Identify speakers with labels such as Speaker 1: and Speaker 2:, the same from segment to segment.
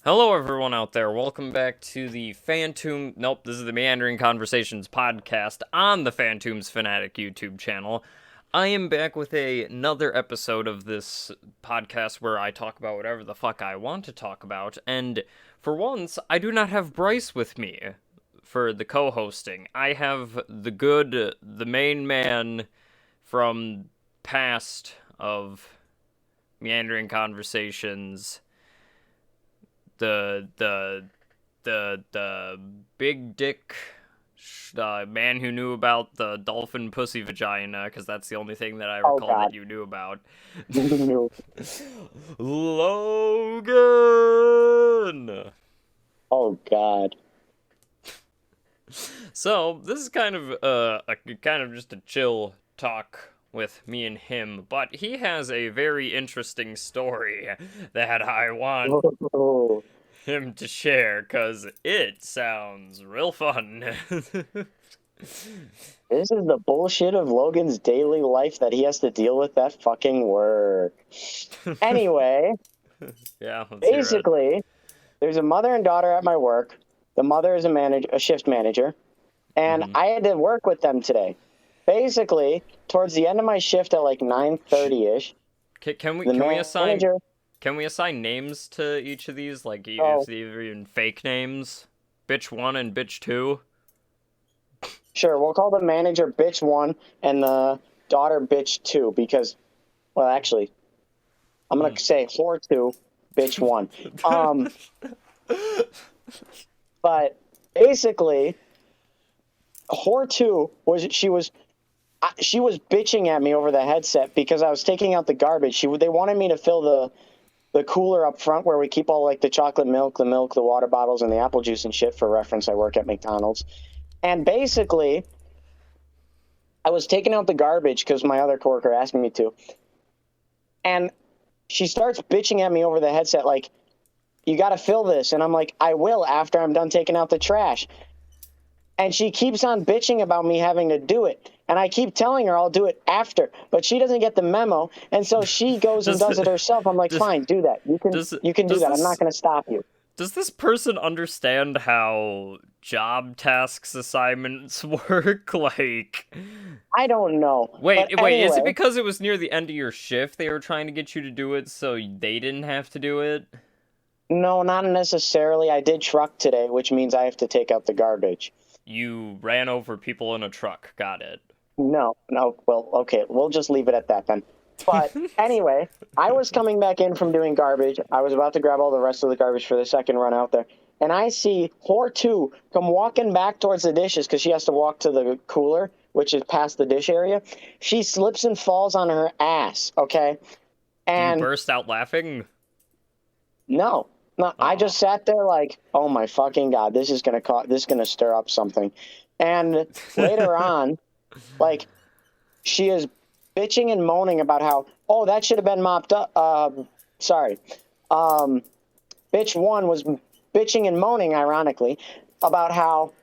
Speaker 1: Hello, everyone out there. Welcome back to the Phantom. Nope, this is the Meandering Conversations podcast on the Phantoms Fanatic YouTube channel. I am back with another episode of this podcast where I talk about whatever the fuck I want to talk about. And for once, I do not have Bryce with me for the co hosting. I have the main man from past of Meandering Conversations, the big dick man who knew about the dolphin pussy vagina, because that's the only thing that I
Speaker 2: Oh
Speaker 1: recall
Speaker 2: God.
Speaker 1: that you knew about.
Speaker 2: No.
Speaker 1: Logan.
Speaker 2: Oh God.
Speaker 1: So this is kind of just a chill talk with me and him, but he has a very interesting story that I want
Speaker 2: Oh,
Speaker 1: him to share because it sounds real fun.
Speaker 2: this is the bullshit of Logan's daily life that he has to deal with that fucking work. Anyway,
Speaker 1: Yeah, let's hear it.
Speaker 2: basically, there's a mother and daughter at my work. The mother is a shift manager, and
Speaker 1: Mm-hmm.
Speaker 2: I had to work with them today. Basically, towards the end of my shift at like 9:30 ish,
Speaker 1: Can we
Speaker 2: the
Speaker 1: can we assign
Speaker 2: manager.
Speaker 1: can we assign names to each of these? Like if
Speaker 2: Oh,
Speaker 1: they're even fake names, bitch one and bitch two.
Speaker 2: sure, we'll call the manager bitch one and the daughter bitch two because, well, actually, I'm gonna say whore two, bitch one. Um, but basically, whore two she was bitching at me over the headset because I was taking out the garbage. They wanted me to fill the cooler up front where we keep all like the chocolate milk, the water bottles, and the apple juice and shit. For reference, I work at McDonald's, and basically, I was taking out the garbage because my other coworker asked me to, and she starts bitching at me over the headset like, you got to fill this. And I'm like, I will after I'm done taking out the trash. And she keeps on bitching about me having to do it. And I keep telling her I'll do it after, but she doesn't get the memo. And so she goes and
Speaker 1: does
Speaker 2: does it herself. I'm like,
Speaker 1: does
Speaker 2: fine, do that.
Speaker 1: does
Speaker 2: You can do
Speaker 1: does
Speaker 2: that. I'm not
Speaker 1: this
Speaker 2: going to stop you.
Speaker 1: does this person understand how job tasks assignments work? Like,
Speaker 2: I don't know. But
Speaker 1: wait, is it
Speaker 2: anyway,
Speaker 1: because it was near the end of your shift they were trying to get you to do it so they didn't have to do it?
Speaker 2: no, not necessarily. I did truck today, which means I have to take out the garbage.
Speaker 1: You ran over people in a truck. Got it.
Speaker 2: No, no. Well, okay. We'll just leave it at that then. But anyway, I was coming back in from doing garbage. I was about to grab all the rest of the garbage for the second run out there. And I see whore two come walking back towards the dishes because she has to walk to the cooler, which is past the dish area. She slips and falls on her ass, okay?
Speaker 1: Do you
Speaker 2: And
Speaker 1: burst out laughing?
Speaker 2: no, no, I
Speaker 1: Aw.
Speaker 2: just sat there like, oh my fucking God, this is gonna stir up something. And later on, like, she is bitching and moaning about how, oh, that should have been mopped up. Sorry. Um, bitch one was bitching and moaning, ironically, about how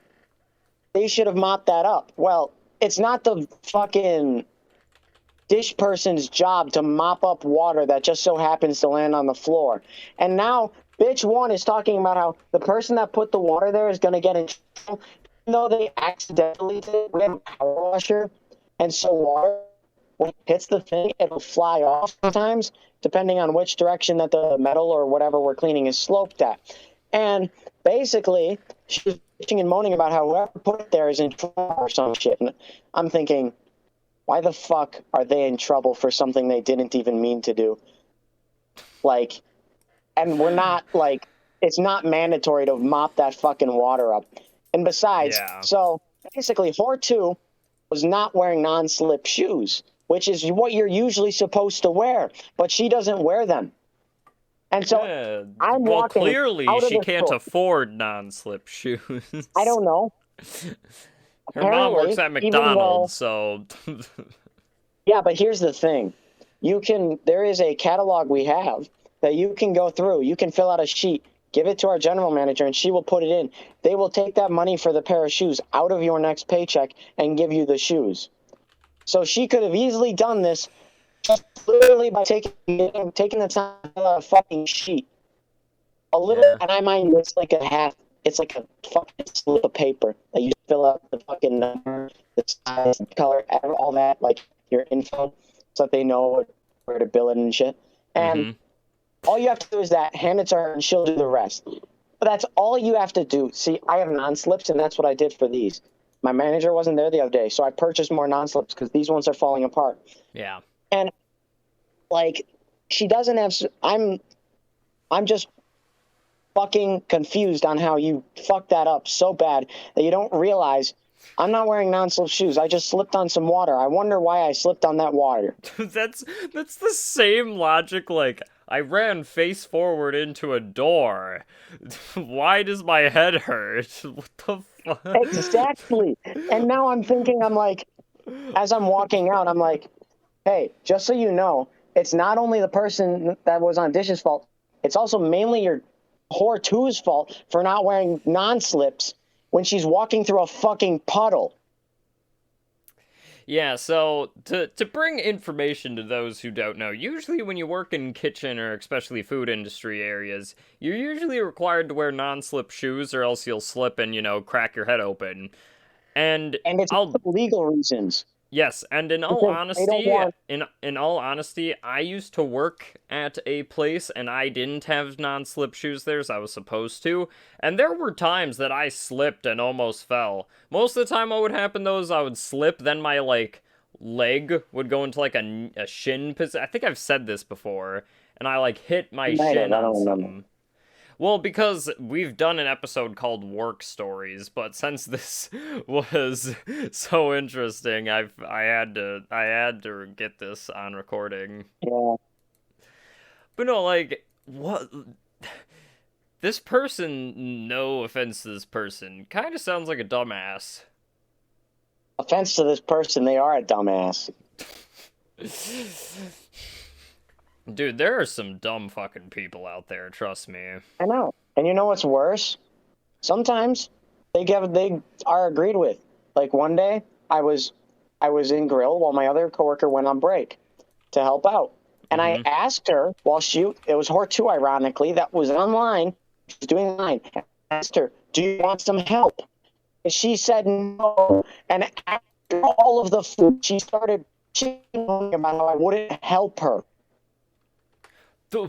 Speaker 2: they should have mopped that up. Well, it's not the fucking dish person's job to mop up water that just so happens to land on the floor. And now, bitch one is talking about how the person that put the water there is going to get in trouble, even though they accidentally did it. We have a power washer, and so water, when it hits the thing, it'll fly off sometimes, depending on which direction that the metal or whatever we're cleaning is sloped at. And basically, she was bitching and moaning about how whoever put it there is in trouble or some shit. And I'm thinking, why the fuck are they in trouble for something they didn't even mean to do? Like, and we're not like, it's not mandatory to mop that fucking water up. And besides,
Speaker 1: Yeah.
Speaker 2: so basically, whore two was not wearing non-slip shoes, which is what you're usually supposed to wear, but she doesn't wear them. And so
Speaker 1: Yeah.
Speaker 2: I'm
Speaker 1: Well,
Speaker 2: walking
Speaker 1: clearly
Speaker 2: out of
Speaker 1: she
Speaker 2: the
Speaker 1: can't
Speaker 2: store.
Speaker 1: afford non-slip
Speaker 2: I
Speaker 1: shoes.
Speaker 2: don't know.
Speaker 1: Her mom works
Speaker 2: Apparently,
Speaker 1: at
Speaker 2: even though,
Speaker 1: McDonald's, so
Speaker 2: yeah, but here's the thing. There is a catalog we have that you can go through. You can fill out a sheet, give it to our general manager, and she will put it in. They will take that money for the pair of shoes out of your next paycheck and give you the shoes. So she could have easily done this just literally by taking the time to fill out a fucking sheet. A little,
Speaker 1: Yeah.
Speaker 2: and I mind it's like a half. It's like a fucking slip of paper that you fill out the fucking number, the size, the color, all that, like your info, so that they know where to bill it and shit. And
Speaker 1: Mm-hmm.
Speaker 2: all you have to do is that, hand it to her, and she'll do the rest. But that's all you have to do. See, I have non-slips, and that's what I did for these. My manager wasn't there the other day, so I purchased more non-slips because these ones are falling apart.
Speaker 1: Yeah.
Speaker 2: And like, she doesn't have. I'm just fucking confused on how you fucked that up so bad that you don't realize I'm not wearing non-slip shoes. I just slipped on some water. I wonder why I slipped on that water.
Speaker 1: That's the same logic. Like, I ran face forward into a door. Why does my head hurt? What the fuck?
Speaker 2: Exactly. And now I'm thinking, I'm like, as I'm walking out, I'm like, hey, just so you know, it's not only the person that was on Dish's fault, it's also mainly your whore two's fault for not wearing non-slips when she's walking through a fucking puddle.
Speaker 1: Yeah, so to bring information to those who don't know, usually when you work in kitchen or especially food industry areas, you're usually required to wear non-slip shoes or else you'll slip and, crack your head open. And
Speaker 2: And it's
Speaker 1: I'll
Speaker 2: for legal reasons.
Speaker 1: Yes, and in all
Speaker 2: Because they don't
Speaker 1: honesty,
Speaker 2: want.
Speaker 1: in all honesty, I used to work at a place and I didn't have non-slip shoes there, so I was supposed to. And there were times that I slipped and almost fell. Most of the time what would happen though is I would slip, then my leg would go into like a shin position. I think I've said this before, and I hit my
Speaker 2: You might have,
Speaker 1: shin
Speaker 2: I
Speaker 1: on
Speaker 2: don't remember.
Speaker 1: something. Well, because we've done an episode called Work Stories, but since this was so interesting, I had to get this on recording.
Speaker 2: Yeah.
Speaker 1: But no, what this person, no offense to this person, kind of sounds like a dumbass.
Speaker 2: Offense to this person, they are a dumbass.
Speaker 1: Dude, there are some dumb fucking people out there, trust me.
Speaker 2: I know. And you know what's worse? Sometimes they are agreed with. Like one day, I was in grill while my other coworker went on break to help out. And I
Speaker 1: Mm-hmm.
Speaker 2: asked her while it was her too, ironically, that was online, she was doing line. I asked her, do you want some help? And she said no. And after all of the food, she started chitting about how I wouldn't help her. I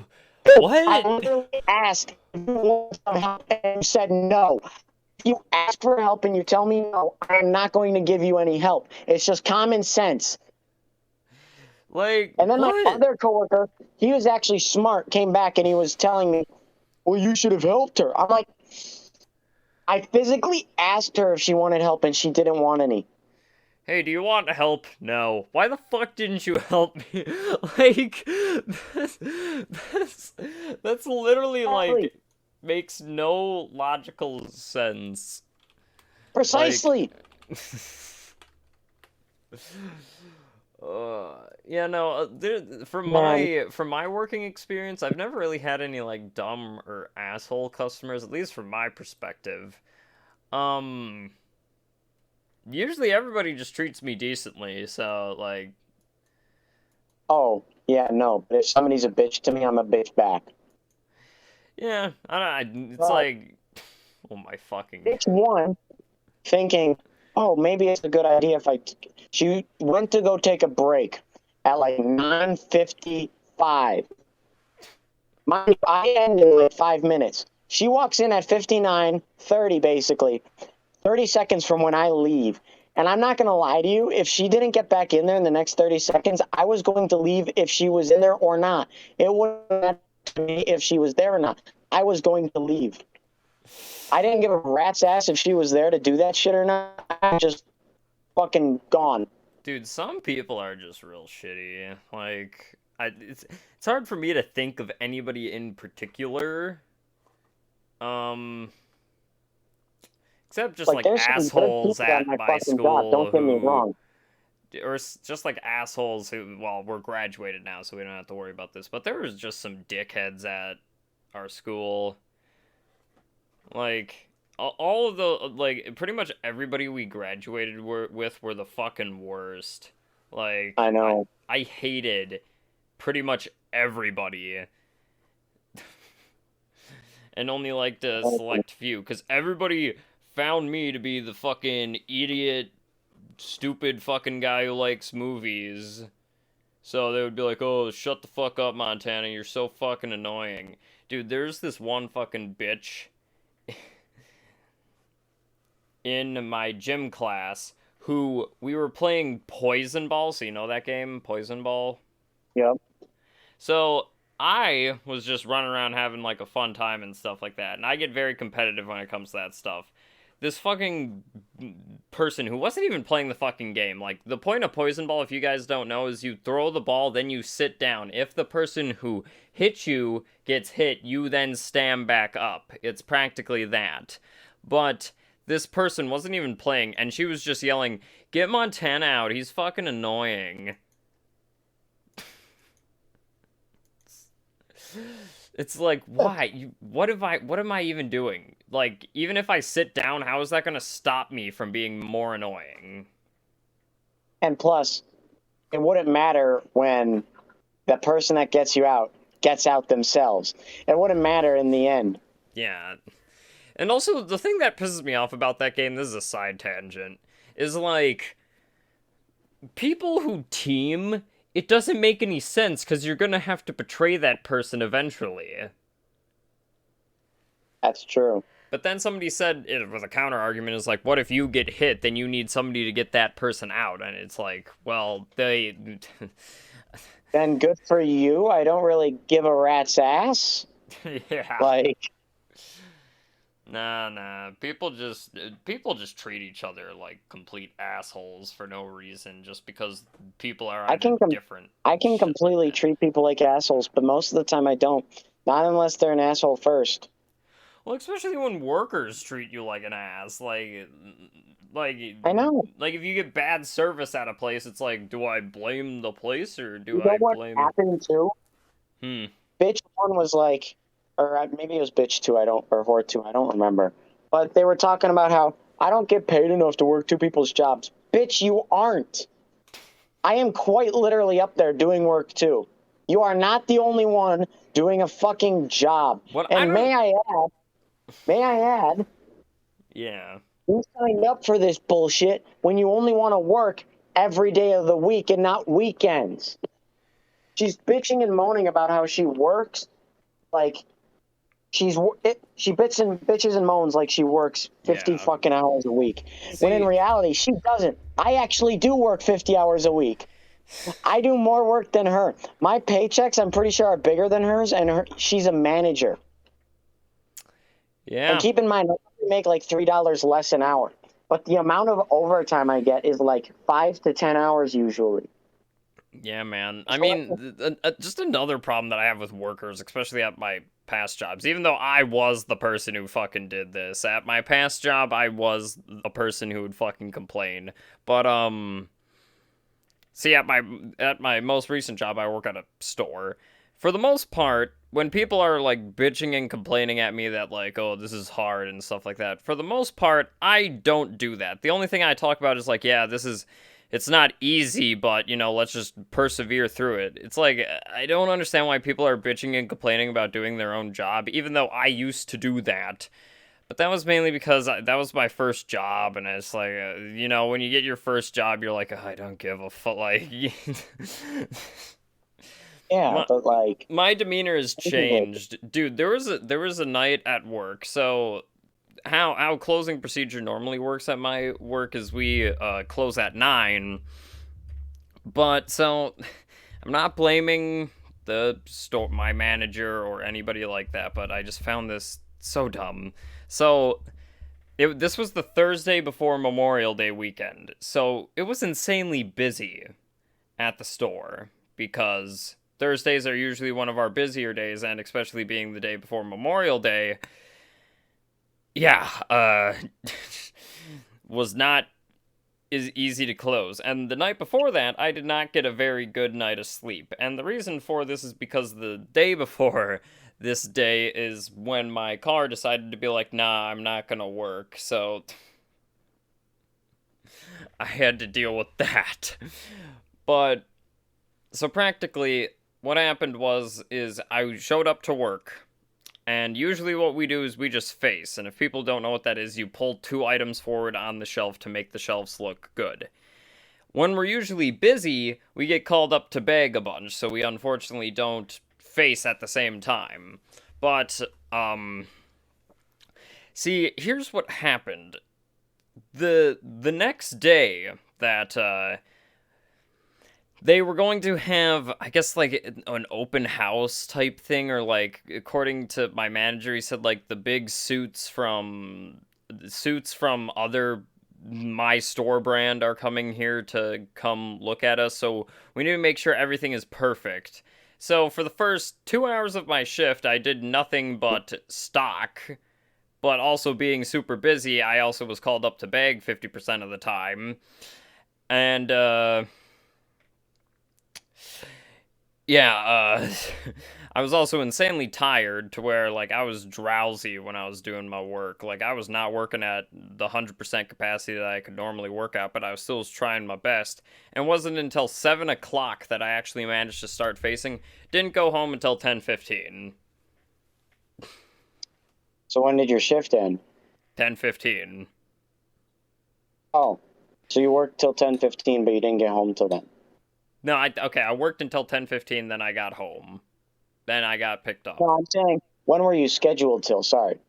Speaker 1: What?
Speaker 2: literally asked if you want some help, and you said no. If you ask for help and you tell me no, I am not going to give you any help. It's just common sense. And then my
Speaker 1: What?
Speaker 2: other coworker, he was actually smart, came back and he was telling me, well, you should have helped her. I'm like, I physically asked her if she wanted help and she didn't want any.
Speaker 1: Hey, do you want help? No. Why the fuck didn't you help me? Like, that's, that's literally,
Speaker 2: Exactly.
Speaker 1: makes no logical sense. Like,
Speaker 2: Precisely.
Speaker 1: yeah, no,
Speaker 2: Man.
Speaker 1: from my working experience, I've never really had any, dumb or asshole customers, at least from my perspective. Um, Usually everybody just treats me decently, so,
Speaker 2: Oh, yeah, no. But if somebody's a bitch to me, I'm a bitch back.
Speaker 1: yeah, I don't. It's
Speaker 2: But
Speaker 1: oh my fucking.
Speaker 2: bitch one, thinking, oh, maybe it's a good idea if she went to go take a break at like 9:55. I end in like 5 minutes. She walks in at 59:30, basically, 30 seconds from when I leave. And I'm not going to lie to you, if she didn't get back in there in the next 30 seconds, I was going to leave if she was in there or not. It wouldn't matter to me if she was there or not. I was going to leave. I didn't give a rat's ass if she was there to do that shit or not. I'm just fucking gone.
Speaker 1: Dude, some people are just real shitty. It's hard for me to think of anybody in particular. Um, except just
Speaker 2: Like, there's some good
Speaker 1: assholes
Speaker 2: people at
Speaker 1: at
Speaker 2: my
Speaker 1: my
Speaker 2: fucking job.
Speaker 1: school
Speaker 2: Don't get me
Speaker 1: who,
Speaker 2: wrong.
Speaker 1: or just assholes who, well, we're graduated now, so we don't have to worry about this. But there was just some dickheads at our school. Like, all of the, pretty much everybody we graduated with were the fucking worst.
Speaker 2: I
Speaker 1: I,
Speaker 2: know.
Speaker 1: I hated pretty much everybody. and only liked a select few, because everybody found me to be the fucking idiot, stupid fucking guy who likes movies. So they would be like, oh, shut the fuck up, Montana, you're so fucking annoying. Dude, there's this one fucking bitch in my gym class who we were playing Poison Ball. So you know that game, Poison Ball?
Speaker 2: Yep.
Speaker 1: So I was just running around having like a fun time and stuff like that. And I get very competitive when it comes to that stuff. This fucking person who wasn't even playing the fucking game. Like, the point of Poison Ball, if you guys don't know, is you throw the ball, then you sit down. If the person who hit you gets hit, you then stand back up. It's practically that. But this person wasn't even playing, and she was just yelling, "Get Montana out, he's fucking annoying." It's like, why? What am I even doing? Like, even if I sit down, how is that gonna stop me from being more annoying?
Speaker 2: And plus, it wouldn't matter when the person that gets you out gets out themselves. It wouldn't matter in the end.
Speaker 1: Yeah. And also, the thing that pisses me off about that game, this is a side tangent, is like, people who team, it doesn't make any sense, because you're gonna have to betray that person eventually.
Speaker 2: That's true.
Speaker 1: But then somebody said, it was a counter argument, is like, what if you get hit, then you need somebody to get that person out? And it's like, well, they...
Speaker 2: Then good for you. I don't really give a rat's ass.
Speaker 1: Yeah.
Speaker 2: Like...
Speaker 1: Nah. People just treat each other like complete assholes for no reason, just because people are different.
Speaker 2: I can completely treat people like assholes, but most of the time I don't. Not unless they're an asshole first.
Speaker 1: Well, especially when workers treat you like an ass. Like
Speaker 2: I know.
Speaker 1: Like, if you get bad service at a place, it's like, do I blame the place or do
Speaker 2: You know
Speaker 1: I
Speaker 2: what
Speaker 1: blame...
Speaker 2: happened too? Bitch 1 was like, or maybe it was bitch 2, or whore 2, I don't remember. But they were talking about how I don't get paid enough to work 2 people's jobs. Bitch, you aren't. I am quite literally up there doing work too. You are not the only one doing a fucking job. And may I add,
Speaker 1: yeah,
Speaker 2: you signed up for this bullshit when you only want to work every day of the week and not weekends. She's bitching and moaning about how she works like she bitches and moans like she works 50 fucking hours a week. When in reality, she doesn't. I actually do work 50 hours a week. I do more work than her. My paychecks, I'm pretty sure, are bigger than hers, and she's a manager.
Speaker 1: Yeah.
Speaker 2: And keep in mind, I make like $3 less an hour. But the amount of overtime I get is like 5 to 10 hours usually.
Speaker 1: Yeah, man. I mean, just another problem that I have with workers, especially at my past jobs, even though I was the person who fucking did this. At my past job, I was a person who would fucking complain. But, see, at my most recent job, I work at a store. For the most part, when people are, like, bitching and complaining at me that, like, oh, this is hard and stuff like that, for the most part, I don't do that. The only thing I talk about is, like, yeah, it's not easy, but, you know, let's just persevere through it. It's like, I don't understand why people are bitching and complaining about doing their own job, even though I used to do that. But that was mainly because that was my first job, and it's like, you know, when you get your first job, you're like, oh, I don't give a fuck, like...
Speaker 2: Yeah, but like...
Speaker 1: My demeanor has changed. Dude, there was a night at work, so... How closing procedure normally works at my work is we close at 9. But so I'm not blaming the store, my manager, or anybody like that, but I just found this so dumb. So this was the Thursday before Memorial Day weekend, so it was insanely busy at the store because Thursdays are usually one of our busier days, and especially being the day before Memorial Day. Yeah, was not as easy to close. And the night before that, I did not get a very good night of sleep. And the reason for this is because the day before this day is when my car decided to be like, nah, I'm not gonna work. So I had to deal with that. But, so practically, what happened is I showed up to work. And usually what we do is we just face, and if people don't know what that is, you pull 2 items forward on the shelf to make the shelves look good. When we're usually busy, we get called up to bag a bunch, so we unfortunately don't face at the same time. But, see, here's what happened. The next day that, they were going to have, I guess, like, an open house type thing, or, like, according to my manager, he said, like, the big suits from other my store brand are coming here to come look at us, so we need to make sure everything is perfect. So for the first 2 hours of my shift, I did nothing but stock, but also being super busy, I also was called up to bag 50% of the time. And, yeah, I was also insanely tired to where, like, I was drowsy when I was doing my work. Like, I was not working at the 100% capacity that I could normally work at, but I was still trying my best. And it wasn't until 7 o'clock that I actually managed to start facing. Didn't go home until 10:15.
Speaker 2: So when did your shift end?
Speaker 1: 10:15.
Speaker 2: Oh, so you worked till 10:15, but you didn't get home till then.
Speaker 1: No, I worked until 10:15, then I got home. Then I got picked up.
Speaker 2: No, I'm saying, when were you scheduled till? Sorry.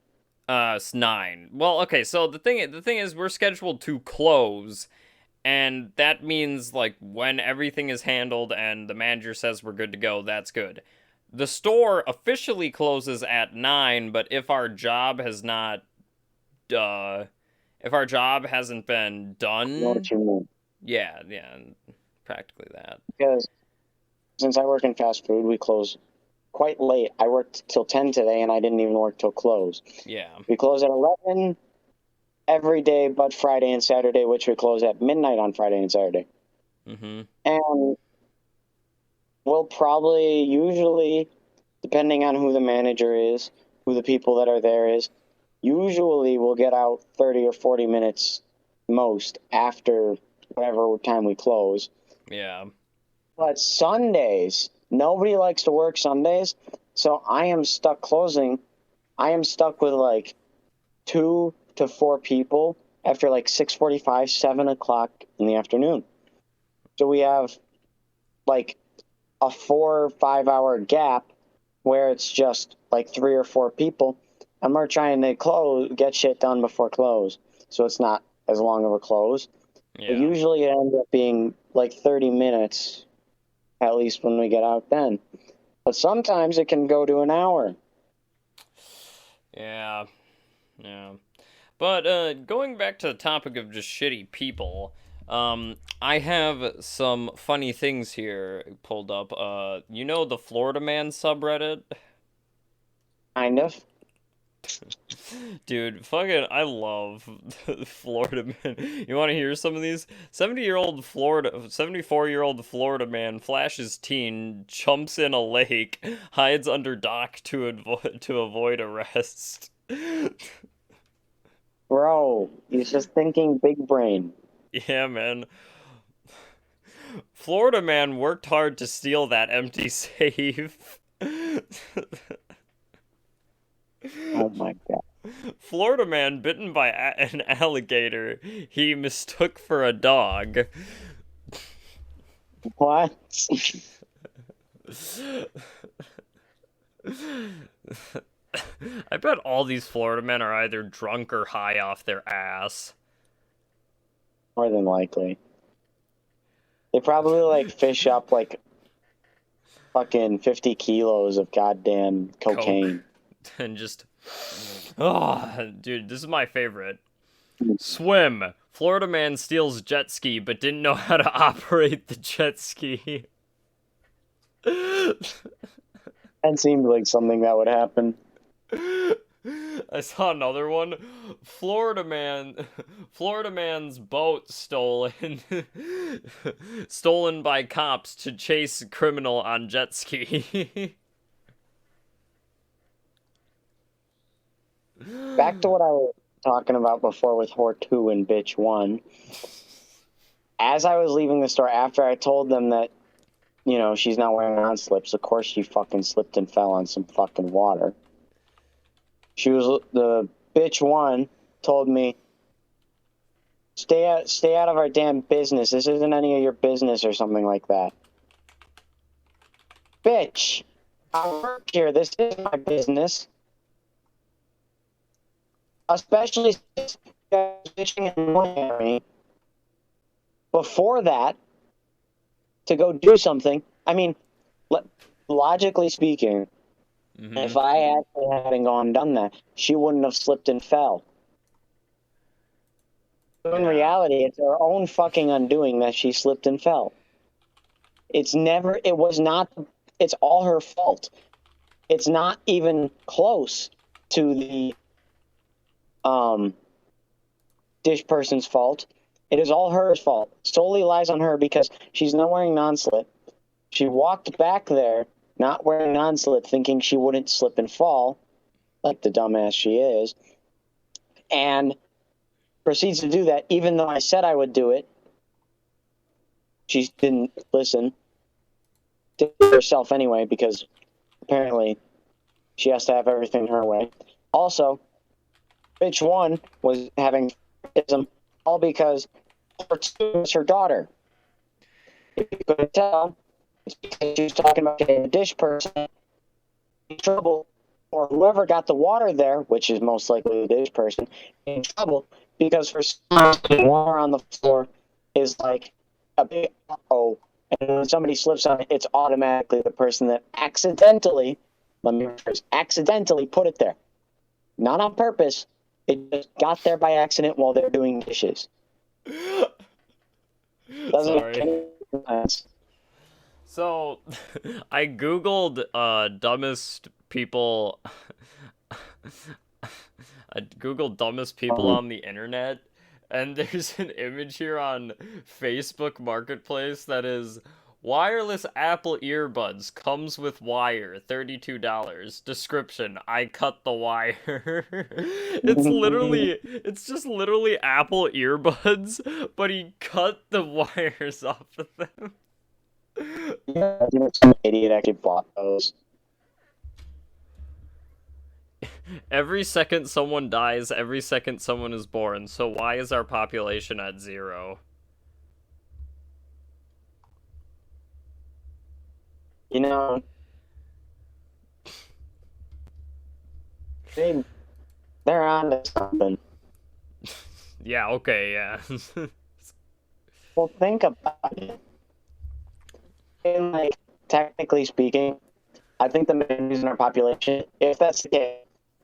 Speaker 1: It's 9. Well, okay, so the thing is we're scheduled to close, and that means, like, when everything is handled and the manager says we're good to go, that's good. The store officially closes at 9, but if our job has not, if our job hasn't been done,
Speaker 2: I know what you mean.
Speaker 1: yeah, practically that.
Speaker 2: Because since I work in fast food, we close quite late. I worked till 10 today, and I didn't even work till close.
Speaker 1: Yeah.
Speaker 2: We close at 11 every day but Friday and Saturday, which we close at midnight on Friday and Saturday.
Speaker 1: Mm-hmm.
Speaker 2: And we'll probably, usually, depending on who the manager is, who the people that are there is, usually we'll get out 30 or 40 minutes most after whatever time we close.
Speaker 1: Yeah.
Speaker 2: But Sundays, nobody likes to work Sundays, so I am stuck closing. I am stuck with like 2 to 4 people after like 6:45, 7 o'clock in the afternoon. So we have like a 4 or 5 hour gap where it's just like 3 or 4 people, and we're trying to get shit done before close, so it's not as long of a close.
Speaker 1: Yeah.
Speaker 2: But usually it ends up being like 30 minutes, at least when we get out then. But sometimes it can go to an hour.
Speaker 1: Yeah. But going back to the topic of just shitty people, I have some funny things here pulled up. You know the Florida Man subreddit?
Speaker 2: Kind of.
Speaker 1: Dude, fucking, I love Florida Man. You want to hear some of these? 74-year-old Florida man flashes teen, jumps in a lake, hides under dock to avoid arrest.
Speaker 2: Bro, he's just thinking big brain.
Speaker 1: Yeah, man. Florida man worked hard to steal that empty safe.
Speaker 2: Oh my god.
Speaker 1: Florida man bitten by an alligator he mistook for a dog.
Speaker 2: What?
Speaker 1: I bet all these Florida men are either drunk or high off their ass.
Speaker 2: More than likely. They probably like fish up like fucking 50 kilos of goddamn cocaine.
Speaker 1: And just, oh, dude, this is my favorite. Swim. Florida man steals jet ski but didn't know how to operate the jet ski.
Speaker 2: That seemed like something that would happen.
Speaker 1: I saw another one. Florida man's boat stolen by cops to chase criminal on jet ski.
Speaker 2: Back to what I was talking about before with Whore 2 and Bitch 1. As I was leaving the store, after I told them that, you know, she's not wearing on slips, of course she fucking slipped and fell on some fucking water. The bitch one told me, stay out of our damn business. This isn't any of your business or something like that. Bitch, I work here. This is my business. Especially since you guys bitching and annoying at me. Before that, to go do something, I mean, logically speaking, if I actually hadn't gone and done that, she wouldn't have slipped and fell. In reality, it's her own fucking undoing that she slipped and fell. It's all her fault. It's not even close to the dish person's fault. It is all her fault. Solely lies on her because she's not wearing non-slip. She walked back there not wearing non-slip, thinking she wouldn't slip and fall, like the dumbass she is, and proceeds to do that even though I said I would do it. She didn't listen. Did it herself anyway, because apparently she has to have everything her way. Also, bitch one was having autism all because her two was her daughter. If you couldn't tell, it's because she was talking about getting a dish person in trouble, or whoever got the water there, which is most likely the dish person, in trouble because for some reason water on the floor is like a big uh-oh, and when somebody slips on it, it's automatically the person that accidentally put it there. Not on purpose. It just got there by accident while they're doing dishes. Doesn't make any sense.
Speaker 1: So, I googled dumbest people. I googled dumbest people on the internet, and there's an image here on Facebook Marketplace that is wireless Apple earbuds comes with wire, $32. Description: I cut the wire. It's just literally Apple earbuds, but he cut the wires off of them.
Speaker 2: Yeah, I think some idiot actually bought those.
Speaker 1: Every second someone dies, every second someone is born. So why is our population at 0?
Speaker 2: You know, they're on to something.
Speaker 1: Yeah, okay, yeah.
Speaker 2: Well, think about it. And, like, technically speaking, I think the main reason our population, if that's the case,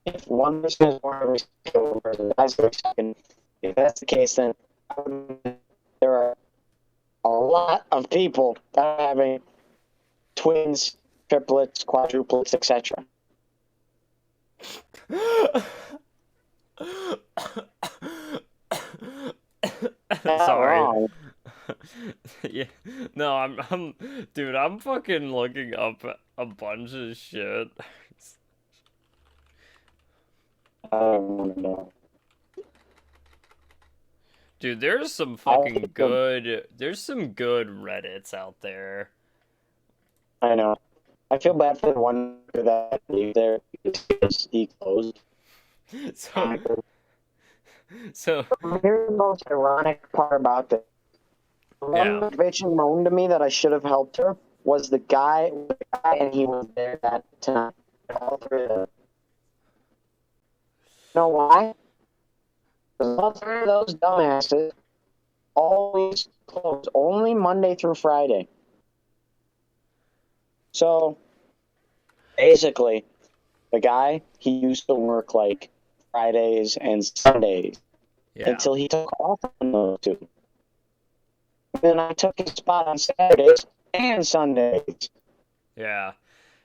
Speaker 2: if one person is born every second, one person dies every second, if that's the case, then there are a lot of people that are having twins, triplets, quadruplets, etc.
Speaker 1: Sorry. Yeah. No, dude, I'm fucking looking up a bunch of shit.
Speaker 2: I don't know.
Speaker 1: Dude, there's some fucking good Reddits out there.
Speaker 2: I know. I feel bad for the one that lived there because he closed.
Speaker 1: So
Speaker 2: here's the most ironic part about this. The one bitch and moaned to me that I should have helped her was the guy, and he was there that time. All three of them. You know why? Because all three of those dumbasses always close, only Monday through Friday. So, basically, the guy, he used to work like Fridays and Sundays until he took off on those two. Then I took his spot on Saturdays and Sundays.
Speaker 1: Yeah.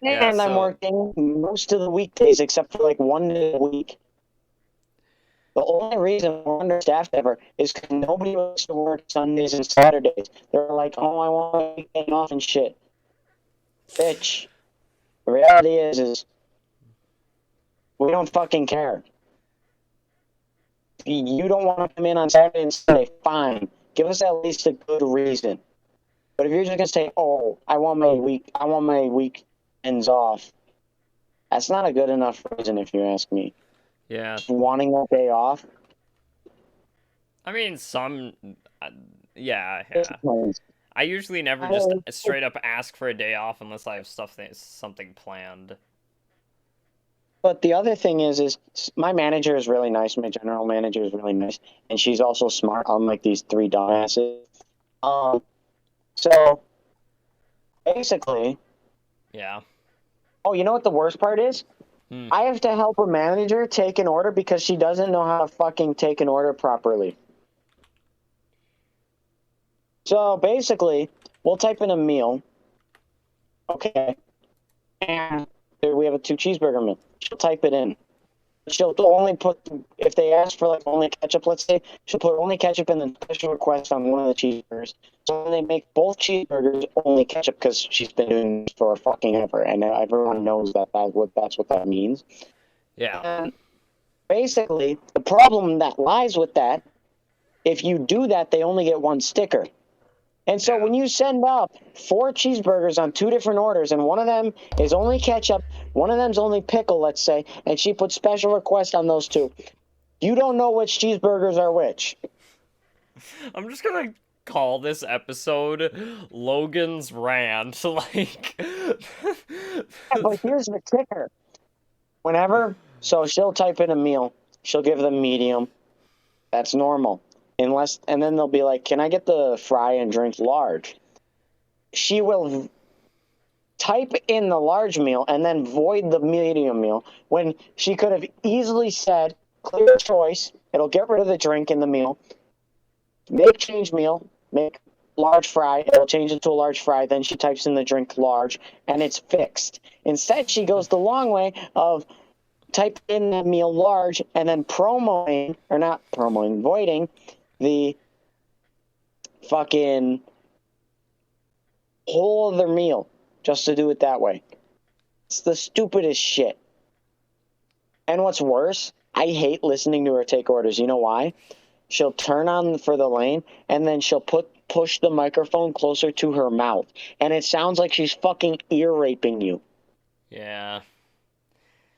Speaker 2: And I'm working most of the weekdays except for like one day a week. The only reason we're understaffed ever is because nobody wants to work Sundays and Saturdays. They're like, oh, I want my weekend off and shit. Bitch. The reality is we don't fucking care. If you don't want to come in on Saturday and Sunday, fine. Give us at least a good reason. But if you're just gonna say, "Oh, I want my weekends off," that's not a good enough reason, if you ask me.
Speaker 1: Yeah.
Speaker 2: Just wanting that day off.
Speaker 1: I mean, uh, yeah,
Speaker 2: Just
Speaker 1: yeah.
Speaker 2: plans.
Speaker 1: I usually never just straight up ask for a day off unless I have something planned.
Speaker 2: But the other thing is my manager is really nice. My general manager is really nice, and she's also smart. Unlike these three dumbasses. So basically,
Speaker 1: Yeah.
Speaker 2: oh, you know what the worst part is?
Speaker 1: Hmm.
Speaker 2: I have to help a manager take an order because she doesn't know how to fucking take an order properly. So basically, we'll type in a meal, okay, and we have a 2 cheeseburger meal. She'll type it in. She'll only put, if they ask for like only ketchup, let's say, she'll put only ketchup in the special request on one of the cheeseburgers. So then they make both cheeseburgers only ketchup because she's been doing this for fucking ever, and everyone knows that's what that means.
Speaker 1: Yeah.
Speaker 2: And basically, the problem that lies with that, if you do that, they only get one sticker. And so
Speaker 1: Yeah.
Speaker 2: when you send up 4 cheeseburgers on 2 different orders, and one of them is only ketchup, one of them's only pickle, let's say, and she puts special request on those 2, you don't know which cheeseburgers are which.
Speaker 1: I'm just gonna call this episode Logan's Rant. Like,
Speaker 2: Yeah, but here's the kicker. So she'll type in a meal. She'll give them medium. That's normal. And then they'll be like, can I get the fry and drink large? She will type in the large meal and then void the medium meal when she could have easily said, clear choice, it'll get rid of the drink in the meal, make change meal, make large fry, it'll change it to a large fry, then she types in the drink large, and it's fixed. Instead, she goes the long way of type in the meal large and then voiding the fucking whole other meal just to do it that way. It's the stupidest shit. And what's worse, I hate listening to her take orders. You know why? She'll turn on for the lane and then she'll push the microphone closer to her mouth. And it sounds like she's fucking ear raping you.
Speaker 1: yeah.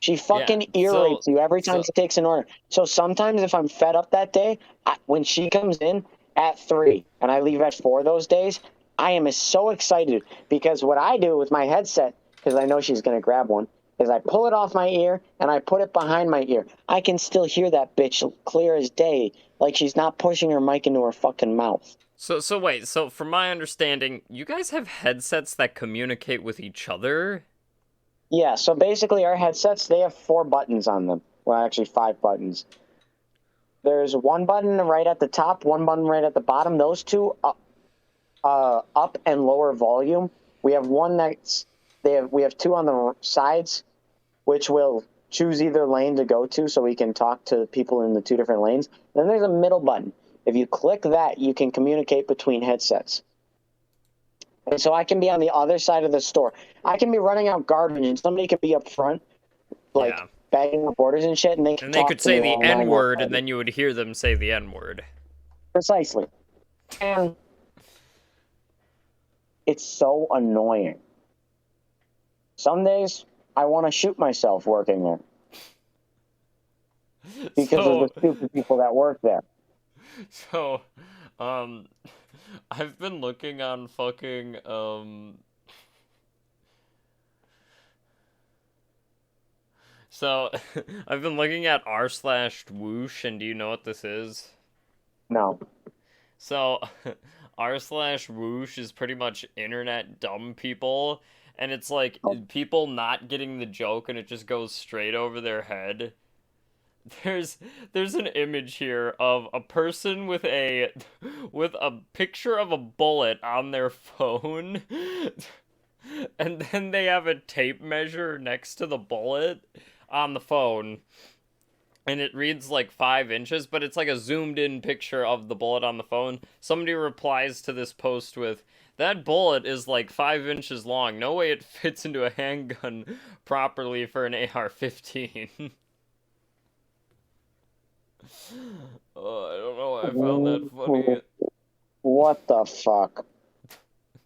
Speaker 2: She
Speaker 1: Yeah.
Speaker 2: fucking ear rapes you every time she takes an order. So sometimes if I'm fed up that day, when she comes in at 3 and I leave at 4 those days, I am so excited because what I do with my headset, because I know she's going to grab one, is I pull it off my ear and I put it behind my ear. I can still hear that bitch clear as day, like she's not pushing her mic into her fucking mouth.
Speaker 1: So wait, so from my understanding, you guys have headsets that communicate with each other?
Speaker 2: Yeah, so basically our headsets, they have 4 buttons on them. Well, actually 5 buttons. There's one button right at the top, one button right at the bottom. Those 2 up and lower volume. We have one we have 2 on the sides, which will choose either lane to go to so we can talk to people in the 2 different lanes. Then there's a middle button. If you click that, you can communicate between headsets. And so I can be on the other side of the store. I can be running out garbage and somebody can be up front, like bagging up orders and shit, and they can
Speaker 1: And they
Speaker 2: talk
Speaker 1: could
Speaker 2: to me
Speaker 1: say the
Speaker 2: while I'm
Speaker 1: N-word,
Speaker 2: outside.
Speaker 1: and then you would hear them say the N-word.
Speaker 2: Precisely. And it's so annoying. Some days I want to shoot myself working there because of the stupid people that work there.
Speaker 1: So, I've been looking on fucking, So, I've been looking at r/whoosh, and do you know what this is?
Speaker 2: No.
Speaker 1: So, r/whoosh is pretty much internet dumb people, and it's like people not getting the joke, and it just goes straight over their head. There's an image here of a person with a picture of a bullet on their phone, and then they have a tape measure next to the bullet on the phone, and it reads like 5 inches, but it's like a zoomed in picture of the bullet on the phone. Somebody replies to this post with, "That bullet is like 5 inches long. No way it fits into a handgun properly for an AR-15." Oh, I don't know why I found that funny.
Speaker 2: What the fuck?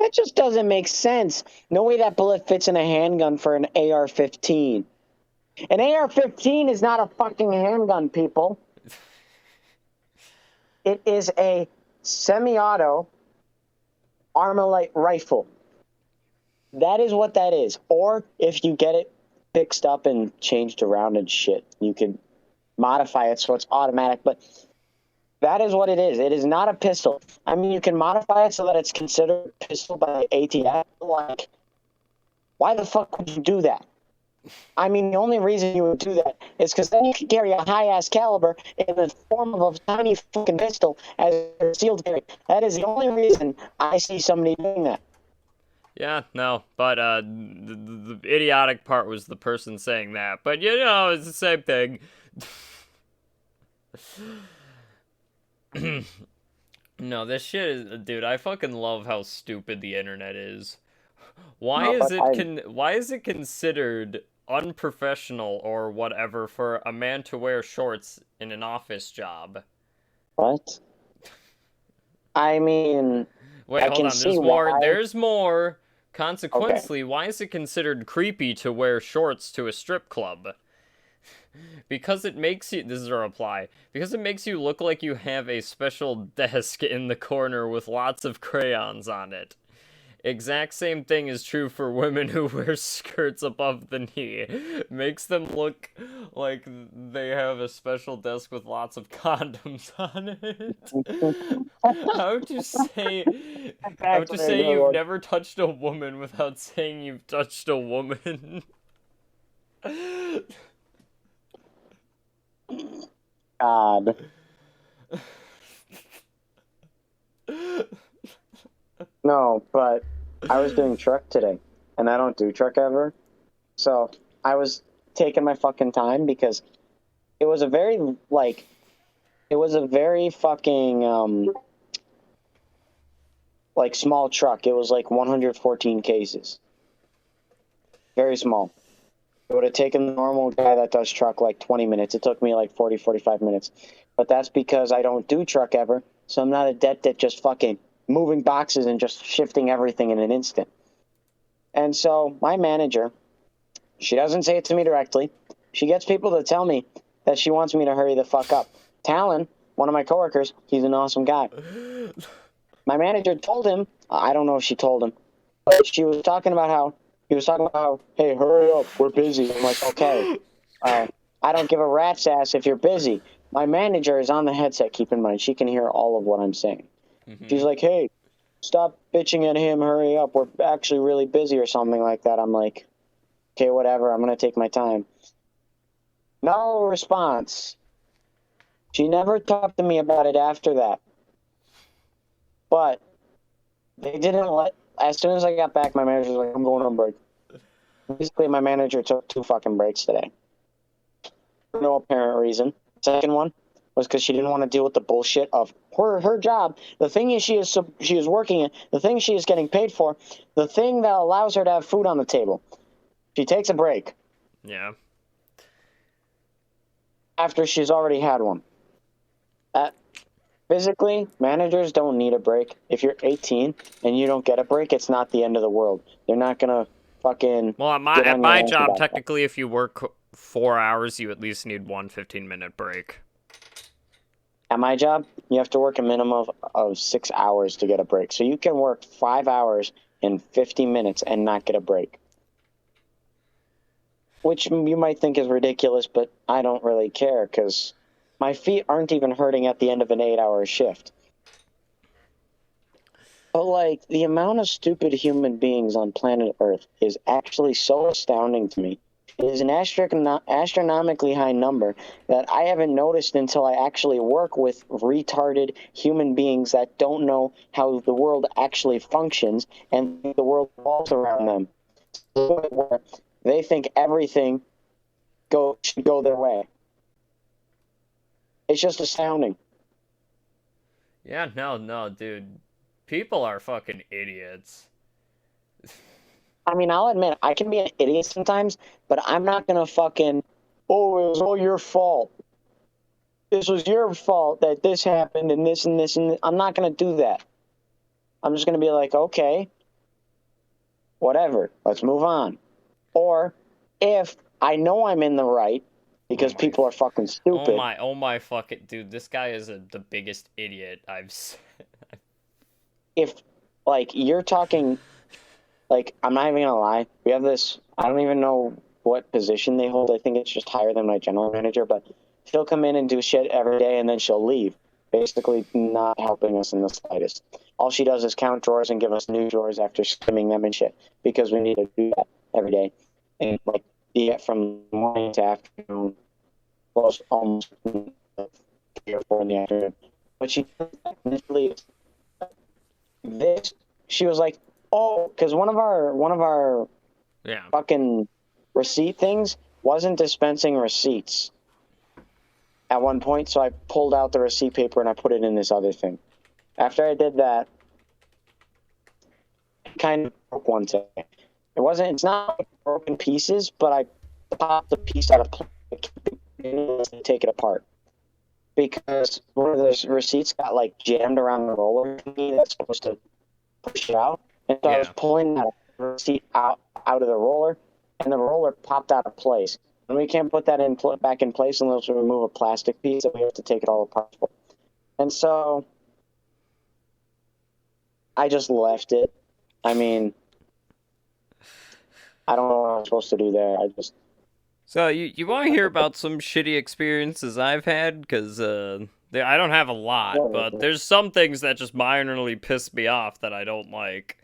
Speaker 2: That just doesn't make sense. No way that bullet fits in a handgun for an AR-15. An AR-15 is not a fucking handgun, people. It is a semi-auto Armalite rifle. That is what that is. Or if you get it fixed up and changed around and shit, you can modify it so it's automatic. But that is what it is. It is not a pistol. I mean, you can modify it so that it's considered a pistol by ATF. Like, why the fuck would you do that? I mean, the only reason you would do that is because then you could carry a high-ass caliber in the form of a tiny fucking pistol as a sealed carry. That is the only reason I see somebody doing that.
Speaker 1: Yeah, no, but the idiotic part was the person saying that. But you know, it's the same thing. No, this shit is, dude. I fucking love how stupid the internet is.
Speaker 2: No, but
Speaker 1: Why is it considered unprofessional or whatever for a man to wear shorts in an office job?
Speaker 2: what? I mean,
Speaker 1: Wait,
Speaker 2: I
Speaker 1: hold
Speaker 2: can
Speaker 1: on.
Speaker 2: see
Speaker 1: There's more.
Speaker 2: why.
Speaker 1: There's more.
Speaker 2: Okay.
Speaker 1: Consequently, why is it considered creepy to wear shorts to a strip club? Because it makes you. This is a reply. Because it makes you look like you have a special desk in the corner with lots of crayons on it. Exact same thing is true for women who wear skirts above the knee. Makes them look like they have a special desk with lots of condoms on it. How would you say how would you
Speaker 2: Exactly.
Speaker 1: say you've never touched a woman without saying you've touched a woman?
Speaker 2: God. No, but I was doing truck today, and I don't do truck ever. So I was taking my fucking time because it was a very, like, it was a very fucking, like, small truck. It was like 114 cases. Very small. It would have taken the normal guy that does truck like 20 minutes. It took me like 40, 45 minutes. But that's because I don't do truck ever, so I'm not adept at just fucking moving boxes and just shifting everything in an instant. And so my manager, she doesn't say it to me directly. She gets people to tell me that she wants me to hurry the fuck up. Talon, one of my coworkers, he's an awesome guy. My manager told him, I don't know if she told him, but she was talking about how, he was talking about how, hey, hurry up, we're busy. I'm like, okay, I don't give a rat's ass if you're busy. My manager is on the headset, keep in mind. She can hear all of what I'm saying. She's like, hey, stop bitching at him, hurry up. We're actually really busy or something like that. I'm like, okay, whatever. I'm going to take my time. No response. She never talked to me about it after that. But they didn't let, as soon as I got back, my manager was like, I'm going on break. Basically, my manager took 2 fucking breaks today. For no apparent reason. Second one was because she didn't want to deal with the bullshit of her job. The thing is she is working in, the thing she is getting paid for, the thing that allows her to have food on the table. She takes a break.
Speaker 1: Yeah.
Speaker 2: After she's already had one. Physically, managers don't need a break. If you're 18 and you don't get a break, it's not the end of the world. They're not gonna fucking.
Speaker 1: Well, at my job, technically, if you work 4 hours, you at least need one 15-minute break.
Speaker 2: At my job, you have to work a minimum of 6 hours to get a break. So you can work 5 hours in 50 minutes and not get a break. Which you might think is ridiculous, but I don't really care because my feet aren't even hurting at the end of an 8-hour shift. But, like, the amount of stupid human beings on planet Earth is actually so astounding to me. It is an astronomically high number that I haven't noticed until I actually work with retarded human beings that don't know how the world actually functions and the world revolves around them. Where they think everything should go their way. It's just astounding.
Speaker 1: Yeah, no, dude. People are fucking idiots.
Speaker 2: I mean, I'll admit, I can be an idiot sometimes, but I'm not going to fucking, oh, it was all your fault. This was your fault that this happened and this and this and this. I'm not going to do that. I'm just going to be like, okay, whatever, let's move on. Or if I know I'm in the right because people are fucking stupid.
Speaker 1: Oh my fucking dude, this guy is the biggest idiot I've seen.
Speaker 2: If, like, you're talking, like, I'm not even gonna lie. We have this, I don't even know what position they hold. I think it's just higher than my general manager, but she'll come in and do shit every day and then she'll leave, basically not helping us in the slightest. All she does is count drawers and give us new drawers after skimming them and shit, because we need to do that every day. And, like, from morning to afternoon, close almost 3 or 4 in the afternoon. But she initially this she was like, oh, because one of our
Speaker 1: Yeah.
Speaker 2: fucking receipt things wasn't dispensing receipts at one point, so I pulled out the receipt paper and I put it in this other thing. After I did that, it kind of broke one day. It's not like broken pieces, but I popped the piece out of plastic to take it apart. Because one of those receipts got like jammed around the roller thingy that's supposed to push it out. And so I was
Speaker 1: Yeah.
Speaker 2: pulling that receipt out of the roller, and the roller popped out of place. And we can't put that back in place unless we remove a plastic piece, and we have to take it all apart. And so I just left it. I mean, I don't know what I'm supposed to do there.
Speaker 1: So you want to hear about some shitty experiences I've had? Because I don't have a lot, but there's some things that just minorly piss me off that I don't like.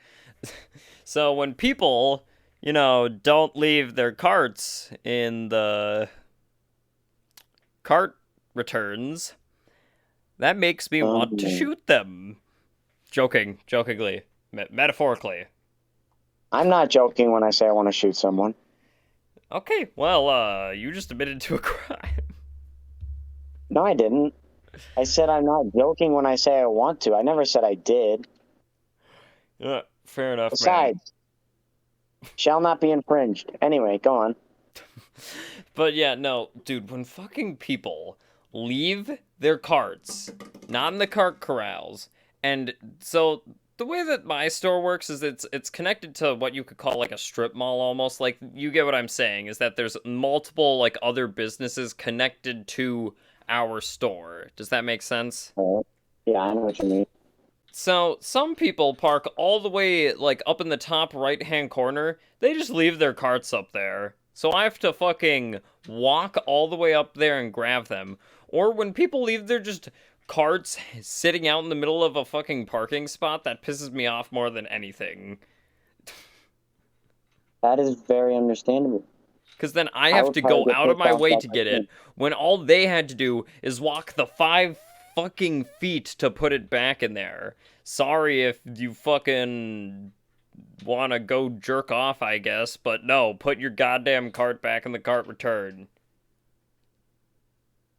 Speaker 1: So when people, don't leave their carts in the cart returns, that makes me want to shoot them. Jokingly, metaphorically.
Speaker 2: I'm not joking when I say I want to shoot someone.
Speaker 1: Okay, well, you just admitted to a crime.
Speaker 2: No, I didn't. I said I'm not joking when I say I want to. I never said I did.
Speaker 1: Fair enough,
Speaker 2: Besides, shall not be infringed. Anyway, go on.
Speaker 1: But yeah, no, dude, when fucking people leave their carts, not in the cart corrals, and so the way that my store works is it's connected to what you could call like a strip mall almost. Like, you get what I'm saying, is that there's multiple like other businesses connected to our store. Does that make sense?
Speaker 2: Yeah, I know what you mean.
Speaker 1: So some people park all the way like up in the top right hand corner. They just leave their carts up there. So I have to fucking walk all the way up there and grab them. Or when people leave their just carts sitting out in the middle of a fucking parking spot, that pisses me off more than anything.
Speaker 2: That is very understandable.
Speaker 1: Because then I have to go out of my way to get it, when all they had to do is walk the 5 fucking feet to put it back in there. Sorry if you fucking want to go jerk off, I guess, but no, put your goddamn cart back in the cart return.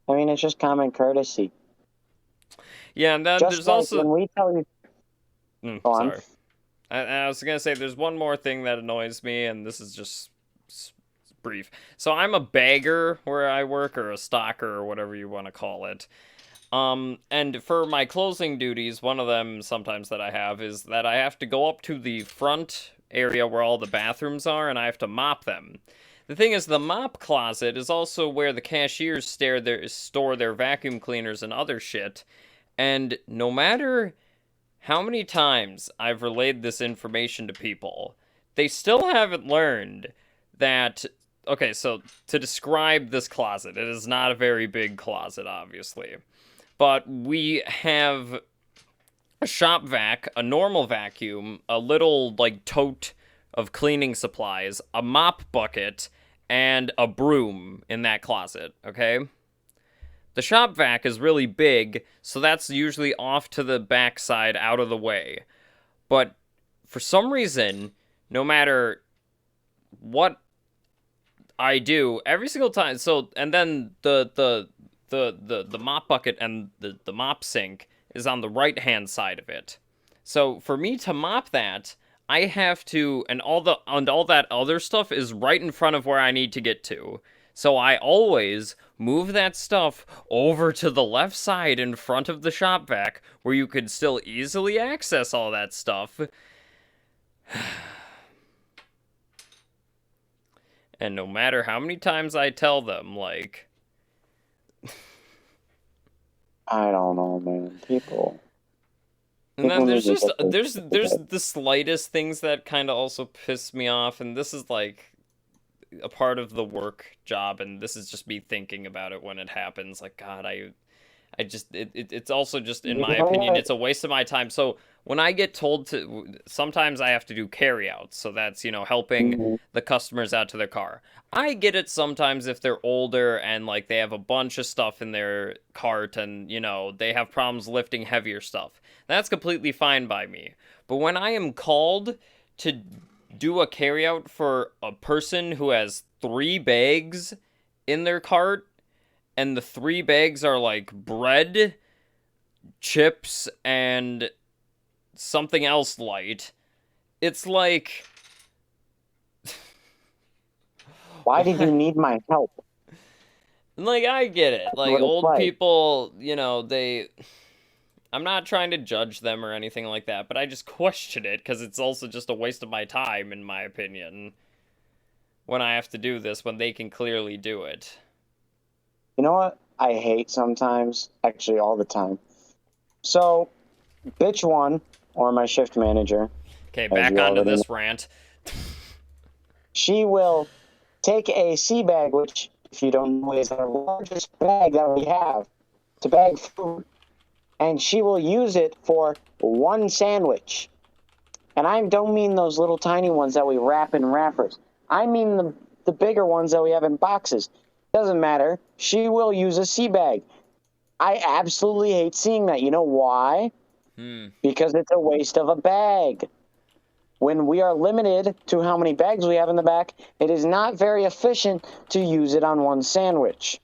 Speaker 2: I mean, it's just common courtesy.
Speaker 1: Yeah, and then
Speaker 2: just
Speaker 1: there's
Speaker 2: like
Speaker 1: also...
Speaker 2: when we tell you...
Speaker 1: Sorry. I was gonna say, there's one more thing that annoys me, and this is just brief. So I'm a bagger where I work, or a stocker, or whatever you want to call it. And for my closing duties, one of them sometimes that I have is that I have to go up to the front area where all the bathrooms are, and I have to mop them. The thing is, the mop closet is also where the cashiers store their vacuum cleaners and other shit, and no matter how many times I've relayed this information to people, they still haven't learned that... Okay, so to describe this closet, it is not a very big closet, obviously. But we have a shop vac, a normal vacuum, a little, like, tote of cleaning supplies, a mop bucket, and a broom in that closet, okay? The shop vac is really big, so that's usually off to the backside, out of the way. But for some reason, no matter what I do, every single time, so, and then the mop bucket and the mop sink is on the right-hand side of it. So for me to mop that, I have to, and all that other stuff is right in front of where I need to get to. So I always move that stuff over to the left side in front of the shop vac, where you could still easily access all that stuff. And no matter how many times I tell them, like,
Speaker 2: I don't know, man. People
Speaker 1: and then
Speaker 2: people
Speaker 1: there's
Speaker 2: need to
Speaker 1: just
Speaker 2: get their
Speaker 1: there's
Speaker 2: shit
Speaker 1: there's
Speaker 2: together.
Speaker 1: the slightest things that kind of also piss me off, and this is like a part of the work job, and this is just me thinking about it when it happens. Like, God, I just it's also just in
Speaker 2: You
Speaker 1: my
Speaker 2: know
Speaker 1: opinion,
Speaker 2: what?
Speaker 1: it's a waste of my time. So when I get told to, sometimes I have to do carryouts, so that's helping
Speaker 2: Mhm.
Speaker 1: the customers out to their car. I get it sometimes if they're older and like they have a bunch of stuff in their cart and they have problems lifting heavier stuff. That's completely fine by me. But when I am called to do a carryout for a person who has 3 bags in their cart and the 3 bags are like bread, chips, and something else light. It's like,
Speaker 2: Why did you
Speaker 1: what?
Speaker 2: need my help?
Speaker 1: Like, I get it.
Speaker 2: That's
Speaker 1: Like,
Speaker 2: what it's
Speaker 1: old
Speaker 2: like.
Speaker 1: people, they. I'm not trying to judge them or anything like that, but I just question it because it's also just a waste of my time, in my opinion, when I have to do this when they can clearly do it.
Speaker 2: You know what? I hate sometimes, actually all the time. So, bitch one, or my shift manager,
Speaker 1: Okay,
Speaker 2: as
Speaker 1: back
Speaker 2: you
Speaker 1: onto
Speaker 2: already know,
Speaker 1: this rant.
Speaker 2: she will take a sea bag, which, if you don't know, is our largest bag that we have to bag food, and she will use it for one sandwich. And I don't mean those little tiny ones that we wrap in wrappers. I mean the bigger ones that we have in boxes. Doesn't matter. She will use a sea bag. I absolutely hate seeing that. You know why?
Speaker 1: Hmm.
Speaker 2: Because it's a waste of a bag. When we are limited to how many bags we have in the back, it is not very efficient to use it on one sandwich.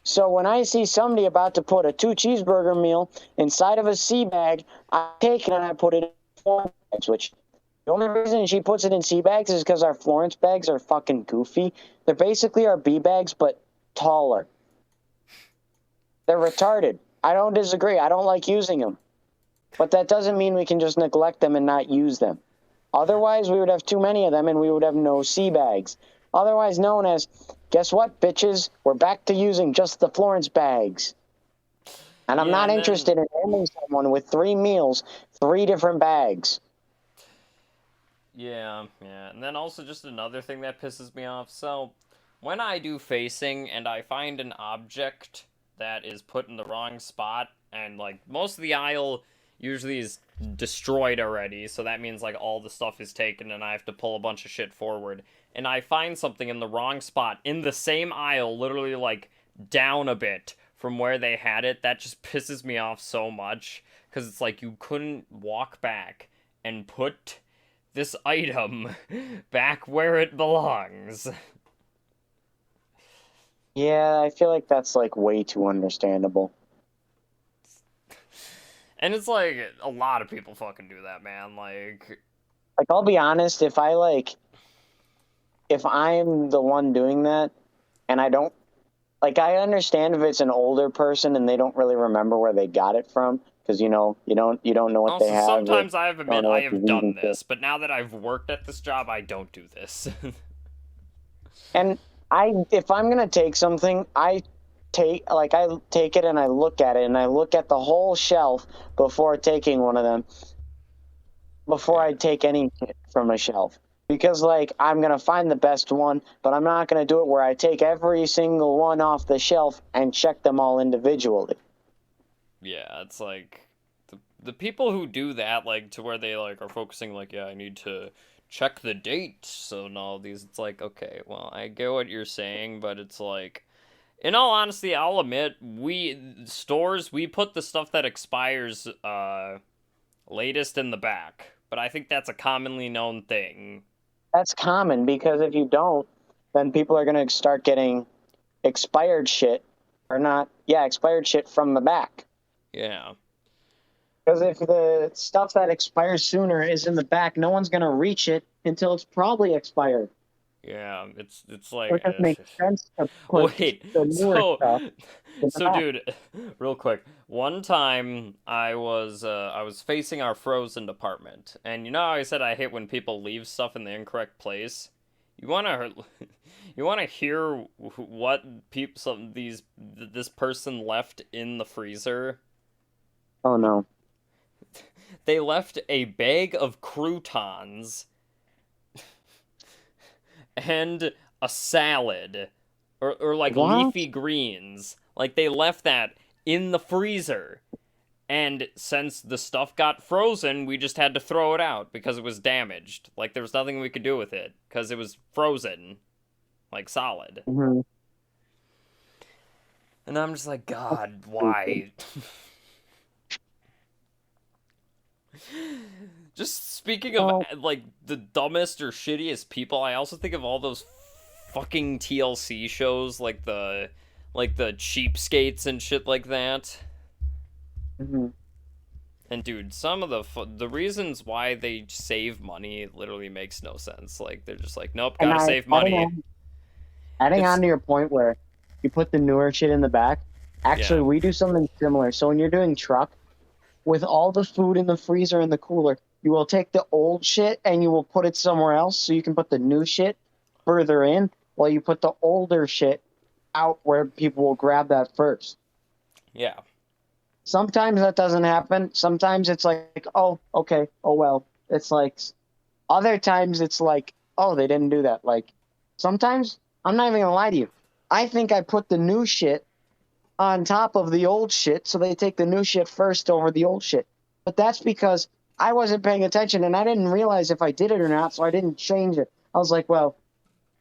Speaker 2: So when I see somebody about to put a 2 cheeseburger meal inside of a sea bag, I take it and I put it in 4 bags, which the only reason she puts it in sea bags is because our Florence bags are fucking goofy. They're basically our B bags, but taller. They're retarded. I don't disagree. I don't like using them. But that doesn't mean we can just neglect them and not use them. Otherwise, we would have too many of them and we would have no sea bags. Otherwise known as, guess what, bitches? We're back to using just the Florence bags. And I'm
Speaker 1: Yeah,
Speaker 2: not
Speaker 1: and then
Speaker 2: interested in handling someone with 3 meals, 3 different bags.
Speaker 1: yeah, and then also just another thing that pisses me off. So, when I do facing and I find an object that is put in the wrong spot, and like most of the aisle usually is destroyed already, so that means like all the stuff is taken and I have to pull a bunch of shit forward. And I find something in the wrong spot in the same aisle, literally like down a bit from where they had it, that just pisses me off so much because it's like you couldn't walk back and put this item back where it belongs.
Speaker 2: Yeah, I feel like that's like way too understandable.
Speaker 1: And it's like a lot of people fucking do that, man. Like,
Speaker 2: Like, I'll be honest, if I'm the one doing that and I don't, like, I understand if it's an older person and they don't really remember where they got it from, because you don't know what they
Speaker 1: also
Speaker 2: have, or
Speaker 1: sometimes I have
Speaker 2: don't
Speaker 1: admit
Speaker 2: know
Speaker 1: I
Speaker 2: what
Speaker 1: have
Speaker 2: disease
Speaker 1: done
Speaker 2: and shit.
Speaker 1: this, but now that I've worked at this job, I don't do this.
Speaker 2: And if I'm gonna take something, I take it and I look at it and I look at the whole shelf before taking one of them, before I
Speaker 1: Yeah.
Speaker 2: take any from a shelf. Because like I'm gonna find the best one, but I'm not gonna do it where I take every single one off the shelf and check them all individually.
Speaker 1: Yeah, it's like the people who do that, like to where they like are focusing like, yeah, I need to check the date. So and all these, it's like, okay, well, I get what you're saying, but it's like, in all honesty, I'll admit, we put the stuff that expires latest in the back, but I think that's a commonly known thing.
Speaker 2: That's common because if you don't, then people are gonna start getting expired shit or not, yeah, expired shit from the back.
Speaker 1: Yeah.
Speaker 2: Because if the stuff that expires sooner is in the back, no one's gonna reach it until it's probably expired.
Speaker 1: Yeah, it's
Speaker 2: So
Speaker 1: like
Speaker 2: it just makes sense to put
Speaker 1: wait.
Speaker 2: the newer
Speaker 1: So
Speaker 2: stuff in the
Speaker 1: so
Speaker 2: back.
Speaker 1: dude, real quick. One time I was facing our frozen department. And you know how I said I hate when people leave stuff in the incorrect place? You want to You want to hear what this person left in the freezer?
Speaker 2: Oh no.
Speaker 1: They left a bag of croutons and a salad, or like
Speaker 2: What?
Speaker 1: leafy greens. Like they left that in the freezer. And since the stuff got frozen, we just had to throw it out because it was damaged. Like there was nothing we could do with it because it was frozen, like solid.
Speaker 2: Mm-hmm.
Speaker 1: And I'm just like, God, why? Just speaking of like the dumbest or shittiest people, I also think of all those fucking TLC shows like the Cheapskates and shit like that.
Speaker 2: Mm-hmm.
Speaker 1: And dude, some of the reasons why they save money literally makes no sense. Like they're just like, nope,
Speaker 2: And
Speaker 1: gotta save money.
Speaker 2: adding
Speaker 1: It's
Speaker 2: on to your point where you put the newer shit in the back. Actually,
Speaker 1: yeah,
Speaker 2: we do something similar. So when you're doing truck, with all the food in the freezer and the cooler, you will take the old shit and you will put it somewhere else so you can put the new shit further in while you put the older shit out where people will grab that first.
Speaker 1: yeah,
Speaker 2: Sometimes that doesn't happen. Sometimes it's like, oh, okay, oh well. It's like other times it's like, oh, they didn't do that. Like sometimes I'm not even gonna lie to you. I think I put the new shit on top of the old shit, so they take the new shit first over the old shit. But that's because I wasn't paying attention and I didn't realize if I did it or not, so I didn't change it. I was like, well,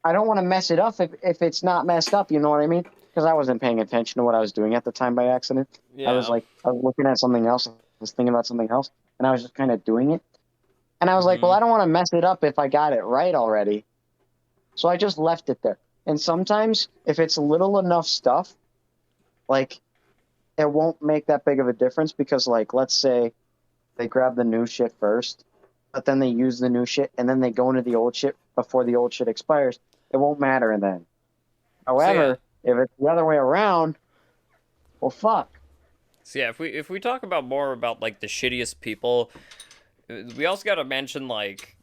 Speaker 2: I don't want to mess it up if it's not messed up, you know what I mean? Because I wasn't paying attention to what I was doing at the time by accident. I was
Speaker 1: yeah.
Speaker 2: like, I was looking at something else, I was thinking about something else, and I was just kind of doing it. And I was like, well,
Speaker 1: Hmm.
Speaker 2: I don't want to mess it up if I got it right already. So I just left it there. And sometimes if it's little enough stuff, like it won't make that big of a difference because, like, let's say they grab the new shit first, but then they use the new shit and then they go into the old shit before the old shit expires. It won't matter then.
Speaker 1: So yeah,
Speaker 2: However, if it's the other way around, well, fuck.
Speaker 1: so yeah. If we talk about more about like the shittiest people, we also got to mention like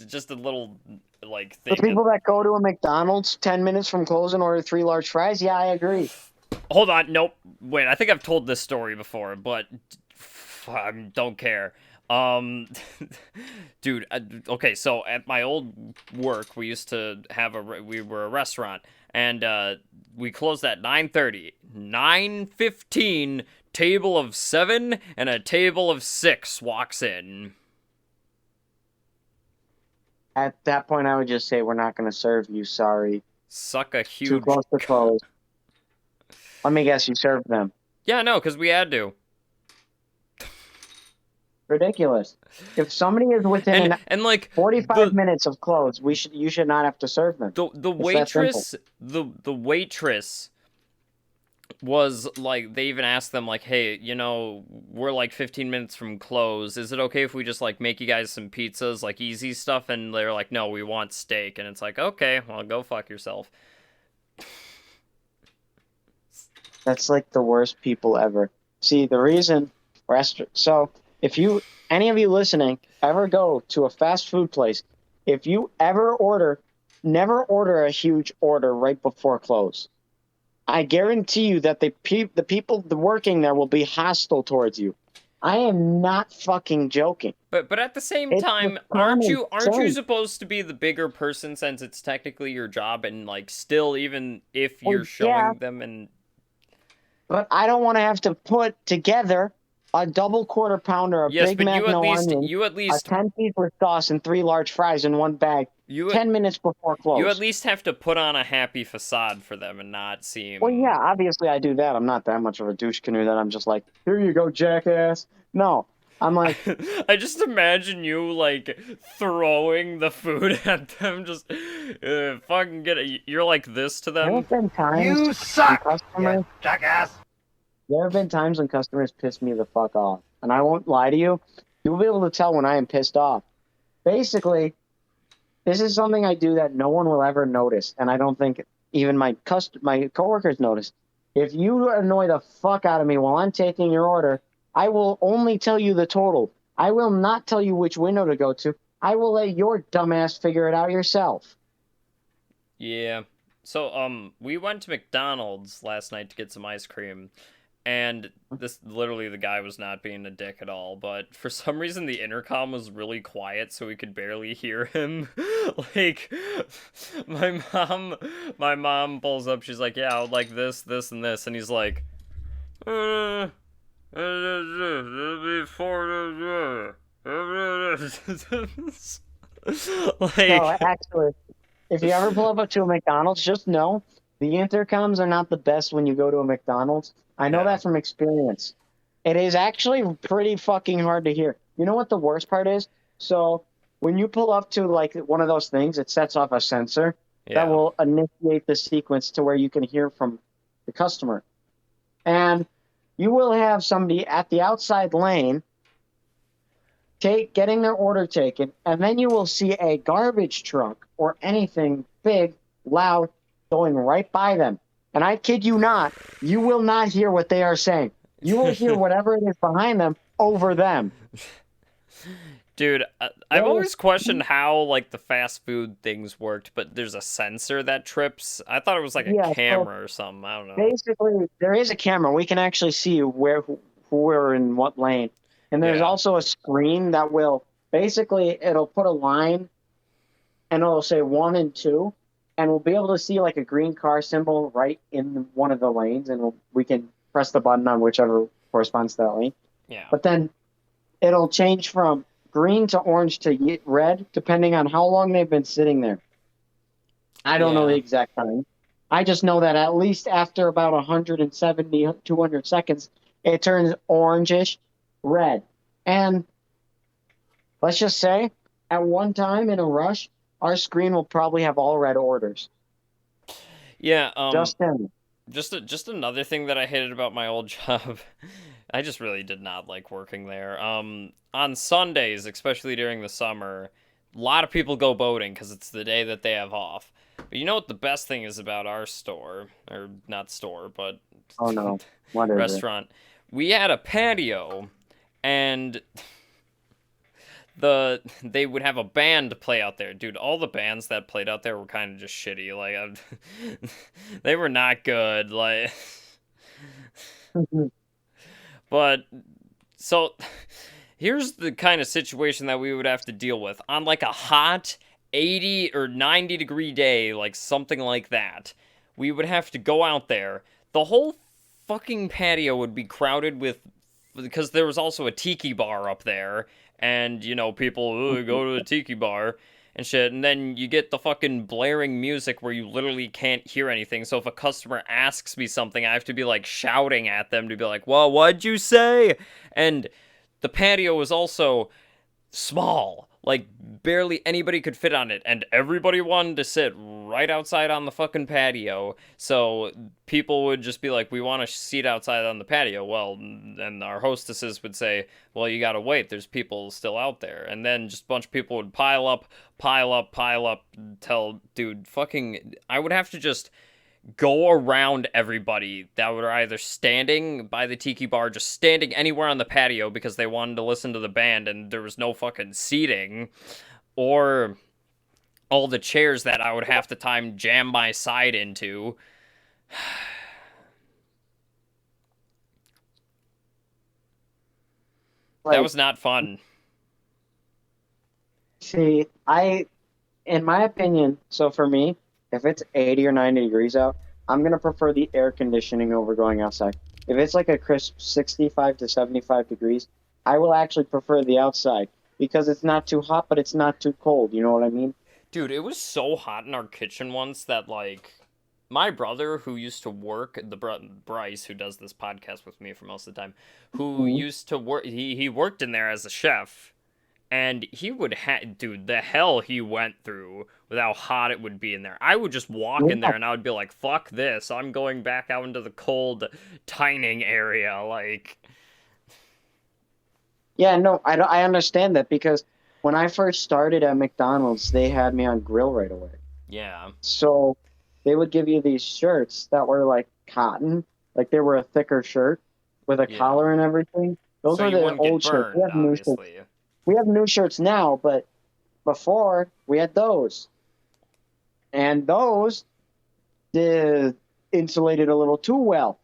Speaker 1: just a little like
Speaker 2: The
Speaker 1: thing.
Speaker 2: people that go to a McDonald's 10 minutes from close and order 3 large fries, yeah, I agree.
Speaker 1: Hold on, nope. Wait, I think I've told this story before, but I don't care. Um, dude, okay, so at my old work, we used to have we were a restaurant, and we closed at 9:30. 9:15, table of 7 and a table of 6 walks in.
Speaker 2: At that point, I would just say, we're not going to serve you, sorry.
Speaker 1: Suck a
Speaker 2: Too
Speaker 1: huge.
Speaker 2: close to close. Let me guess, you served them.
Speaker 1: Yeah, no, because we had to.
Speaker 2: Ridiculous. If somebody is within
Speaker 1: And like
Speaker 2: 45 minutes of close, you should not have to serve them.
Speaker 1: the
Speaker 2: It's that simple.
Speaker 1: waitress the waitress was like, they even asked them like, hey, we're like 15 minutes from close, is it okay if we just like make you guys some pizzas, like easy stuff? And they're like, no, we want steak. And it's like, okay, well, go fuck yourself.
Speaker 2: That's like the worst people ever. See, the reason so if any of you listening ever go to a fast food place, if you ever never order a huge order right before close. I guarantee you that the people working there will be hostile towards you. I am not fucking joking.
Speaker 1: But at the same
Speaker 2: It's
Speaker 1: time, aren't you supposed to be the bigger person, since it's technically your job? And like, still, even if
Speaker 2: Well,
Speaker 1: you're showing them, and
Speaker 2: but I don't want to have to put together a double quarter pounder, a
Speaker 1: yes,
Speaker 2: Big
Speaker 1: but
Speaker 2: Mac, no onions,
Speaker 1: you at
Speaker 2: a
Speaker 1: least
Speaker 2: 10-piece with sauce, and 3 large fries in one bag.
Speaker 1: you
Speaker 2: 10 minutes before close.
Speaker 1: you at least have to put on a happy facade for them and not seem.
Speaker 2: Well, yeah, obviously I do that. I'm not that much of a douche canoe that I'm just like, here you go, jackass. No, I'm like,
Speaker 1: I just imagine you like throwing the food at them, just fucking get it. You're like this to
Speaker 2: there
Speaker 1: them.
Speaker 2: have been times
Speaker 3: You
Speaker 2: when
Speaker 3: suck,
Speaker 2: customers,
Speaker 3: you jackass.
Speaker 2: there have been times when customers piss me the fuck off. And I won't lie to you, you'll be able to tell when I am pissed off. Basically, this is something I do that no one will ever notice, and I don't think even my coworkers notice. If you annoy the fuck out of me while I'm taking your order, I will only tell you the total. I will not tell you which window to go to. I will let your dumbass figure it out yourself.
Speaker 1: Yeah. So, we went to McDonald's last night to get some ice cream, and this literally the guy was not being a dick at all, but for some reason the intercom was really quiet, so we could barely hear him. Like, my mom, my mom pulls up. She's like, "Yeah, I would like this, this, and this," and he's like, "Uh, it'll be for
Speaker 2: No,
Speaker 1: like,
Speaker 2: actually, if you ever pull up to a McDonald's, just know the intercoms are not the best when you go to a McDonald's. I know
Speaker 1: yeah,
Speaker 2: that from experience. It is actually pretty fucking hard to hear. You know what the worst part is? So when you pull up to like one of those things, it sets off a sensor that
Speaker 1: yeah,
Speaker 2: will initiate the sequence to where you can hear from the customer. And you will have somebody at the outside lane getting their order taken, and then you will see a garbage truck or anything big, loud, going right by them. And I kid you not, you will not hear what they are saying. You will hear whatever it is behind them over them.
Speaker 1: dude. I've
Speaker 2: Well,
Speaker 1: always questioned how like the fast food things worked, but there's a sensor that trips. I thought it was like a
Speaker 2: yeah, so
Speaker 1: camera or something. I don't know.
Speaker 2: basically, there is a camera. We can actually see who are in what lane. And there's
Speaker 1: Yeah,
Speaker 2: also a screen that will basically, it'll put a line and it'll say 1 and 2, and we'll be able to see like a green car symbol right in one of the lanes, and we can press the button on whichever corresponds to that lane.
Speaker 1: yeah,
Speaker 2: But then it'll change from green to orange to red depending on how long they've been sitting there. I don't know the
Speaker 1: yeah.
Speaker 2: exact time. I just know that at least after about 170, 200 seconds, it turns orangish red. And let's just say, at one time in a rush, our screen will probably have all red orders.
Speaker 1: Yeah,
Speaker 2: Just in.
Speaker 1: just another thing that I hated about my old job. I just really did not like working there. On Sundays, especially during the summer, a lot of people go boating because it's the day that they have off. But you know what the best thing is about our store, or not store, but
Speaker 2: Oh no. What is it?
Speaker 1: restaurant? We had a patio, and they would have a band play out there, dude. All the bands that played out there were kind of just shitty. Like, they were not good. Like, but so here's the kind of situation that we would have to deal with on like a hot 80 or 90-degree day, like something like that. We would have to go out there. The whole fucking patio would be crowded with, because there was also a tiki bar up there, and you know, people go to the tiki bar and shit, and then you get the fucking blaring music where you literally can't hear anything. So if a customer asks me something, I have to be like shouting at them to be like, "Well, what'd you say?" And the patio was also small. Like, barely anybody could fit on it, and everybody wanted to sit right outside on the fucking patio. So people would just be like, "We want a seat outside on the patio." Well, and our hostesses would say, "Well, you gotta wait. There's people still out there." And then just a bunch of people would pile up, pile up, pile up. Till, dude, fucking, I would have to just go around everybody that were either standing by the tiki bar, just standing anywhere on the patio because they wanted to listen to the band and there was no fucking seating, or all the chairs that I would have to time jam my side into. That
Speaker 2: Like,
Speaker 1: was not fun.
Speaker 2: see, in my opinion, so for me, if it's 80 or 90 degrees out, I'm gonna prefer the air conditioning over going outside. If it's like a crisp 65 to 75 degrees, I will actually prefer the outside because it's not too hot, but it's not too cold. You know what I mean?
Speaker 1: Dude, it was so hot in our kitchen once that, like, my brother, who used to work, Bryce, who does this podcast with me for most of the time, who
Speaker 2: Mhm.
Speaker 1: used to work, he worked in there as a chef, and he would dude, the hell he went through with how hot it would be in there. I would just walk in
Speaker 2: Yeah,
Speaker 1: there and I would be like, fuck this, I'm going back out into the cold tining area, like,
Speaker 2: yeah, no, I understand that because when I first started at McDonald's, they had me on grill right away.
Speaker 1: yeah,
Speaker 2: So they would give you these shirts that were like cotton, like they were a thicker shirt with a
Speaker 1: yeah.
Speaker 2: collar and everything. Those
Speaker 1: So
Speaker 2: were
Speaker 1: you
Speaker 2: the
Speaker 1: wouldn't get
Speaker 2: old shirts. We
Speaker 1: burned,
Speaker 2: have new shirts.
Speaker 1: obviously.
Speaker 2: We have new shirts now, but before we had those. and those insulated a little too well.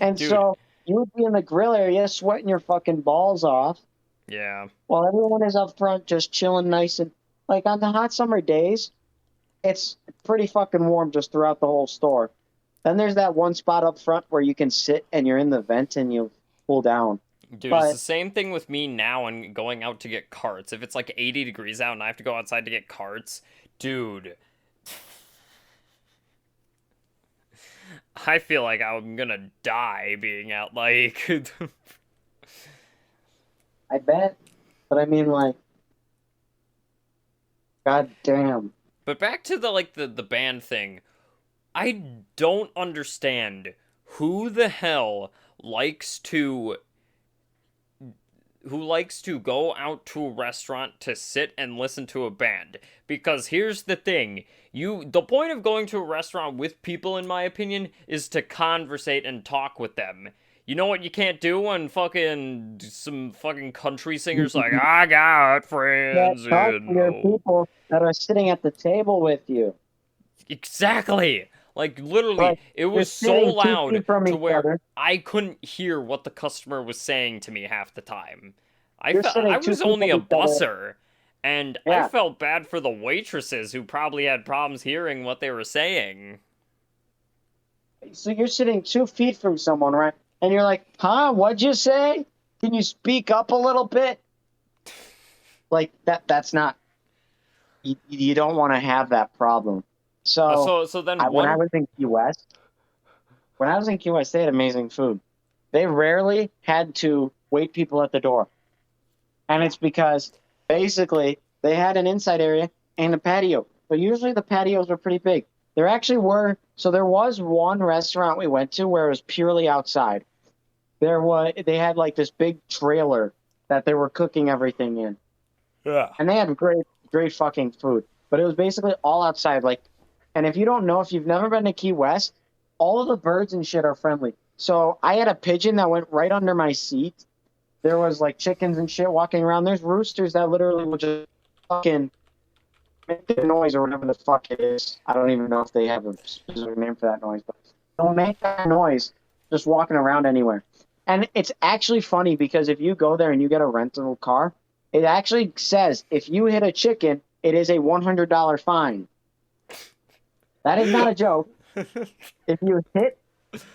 Speaker 2: And
Speaker 1: Dude.
Speaker 2: so you would be in the grill area sweating your fucking balls off
Speaker 1: Yeah.
Speaker 2: while everyone is up front just chilling nice and like on the hot summer days, it's pretty fucking warm just throughout the whole store. Then there's that one spot up front where you can sit and you're in the vent and you cool down.
Speaker 1: Dude, it's
Speaker 2: But
Speaker 1: the same thing with me now and going out to get carts. If it's like 80 degrees out and I have to go outside to get carts, dude, I feel like I'm gonna die being out, like...
Speaker 2: I bet. But I mean, like, god damn.
Speaker 1: But back to the band thing. I don't understand who the hell likes to go out to a restaurant to sit and listen to a band. Because here's the thing, the point of going to a restaurant with people, in my opinion, is to conversate and talk with them. You know what you can't do when some fucking country singers like, I got friends
Speaker 2: Talk
Speaker 1: in...
Speaker 2: to your people that are sitting at the table with you.
Speaker 1: Exactly! Like, literally,
Speaker 2: Like,
Speaker 1: it was so
Speaker 2: sitting 2
Speaker 1: loud
Speaker 2: feet from
Speaker 1: to
Speaker 2: each
Speaker 1: where
Speaker 2: other.
Speaker 1: I couldn't hear what the customer was saying to me half the time. I
Speaker 2: You're sitting 2
Speaker 1: was
Speaker 2: feet
Speaker 1: only a
Speaker 2: from each other.
Speaker 1: busser, and I
Speaker 2: Yeah.
Speaker 1: felt bad for the waitresses who probably had problems hearing what they were saying.
Speaker 2: So you're sitting 2 feet from someone, right? And you're like, huh, what'd you say? Can you speak up a little bit? Like, that's not... You don't want to have that problem. So
Speaker 1: then
Speaker 2: when I was in Key West, they had amazing food. They rarely had to wait people at the door. And it's because basically they had an inside area and a patio. But usually the patios were pretty big. There was one restaurant we went to where it was purely outside. They had like this big trailer that they were cooking everything in.
Speaker 1: Yeah.
Speaker 2: And they had great fucking food. But it was basically all outside. Like, and if you've never been to Key West, all of the birds and shit are friendly. So I had a pigeon that went right under my seat. There was like chickens and shit walking around. There's roosters that literally will just fucking make the noise or whatever the fuck it is. I don't even know if they have a specific name for that noise, but they'll make that noise just walking around anywhere. And it's actually funny because if you go there and you get a rental car, it actually says if you hit a chicken, it is a $100 fine. That is not a joke. If you hit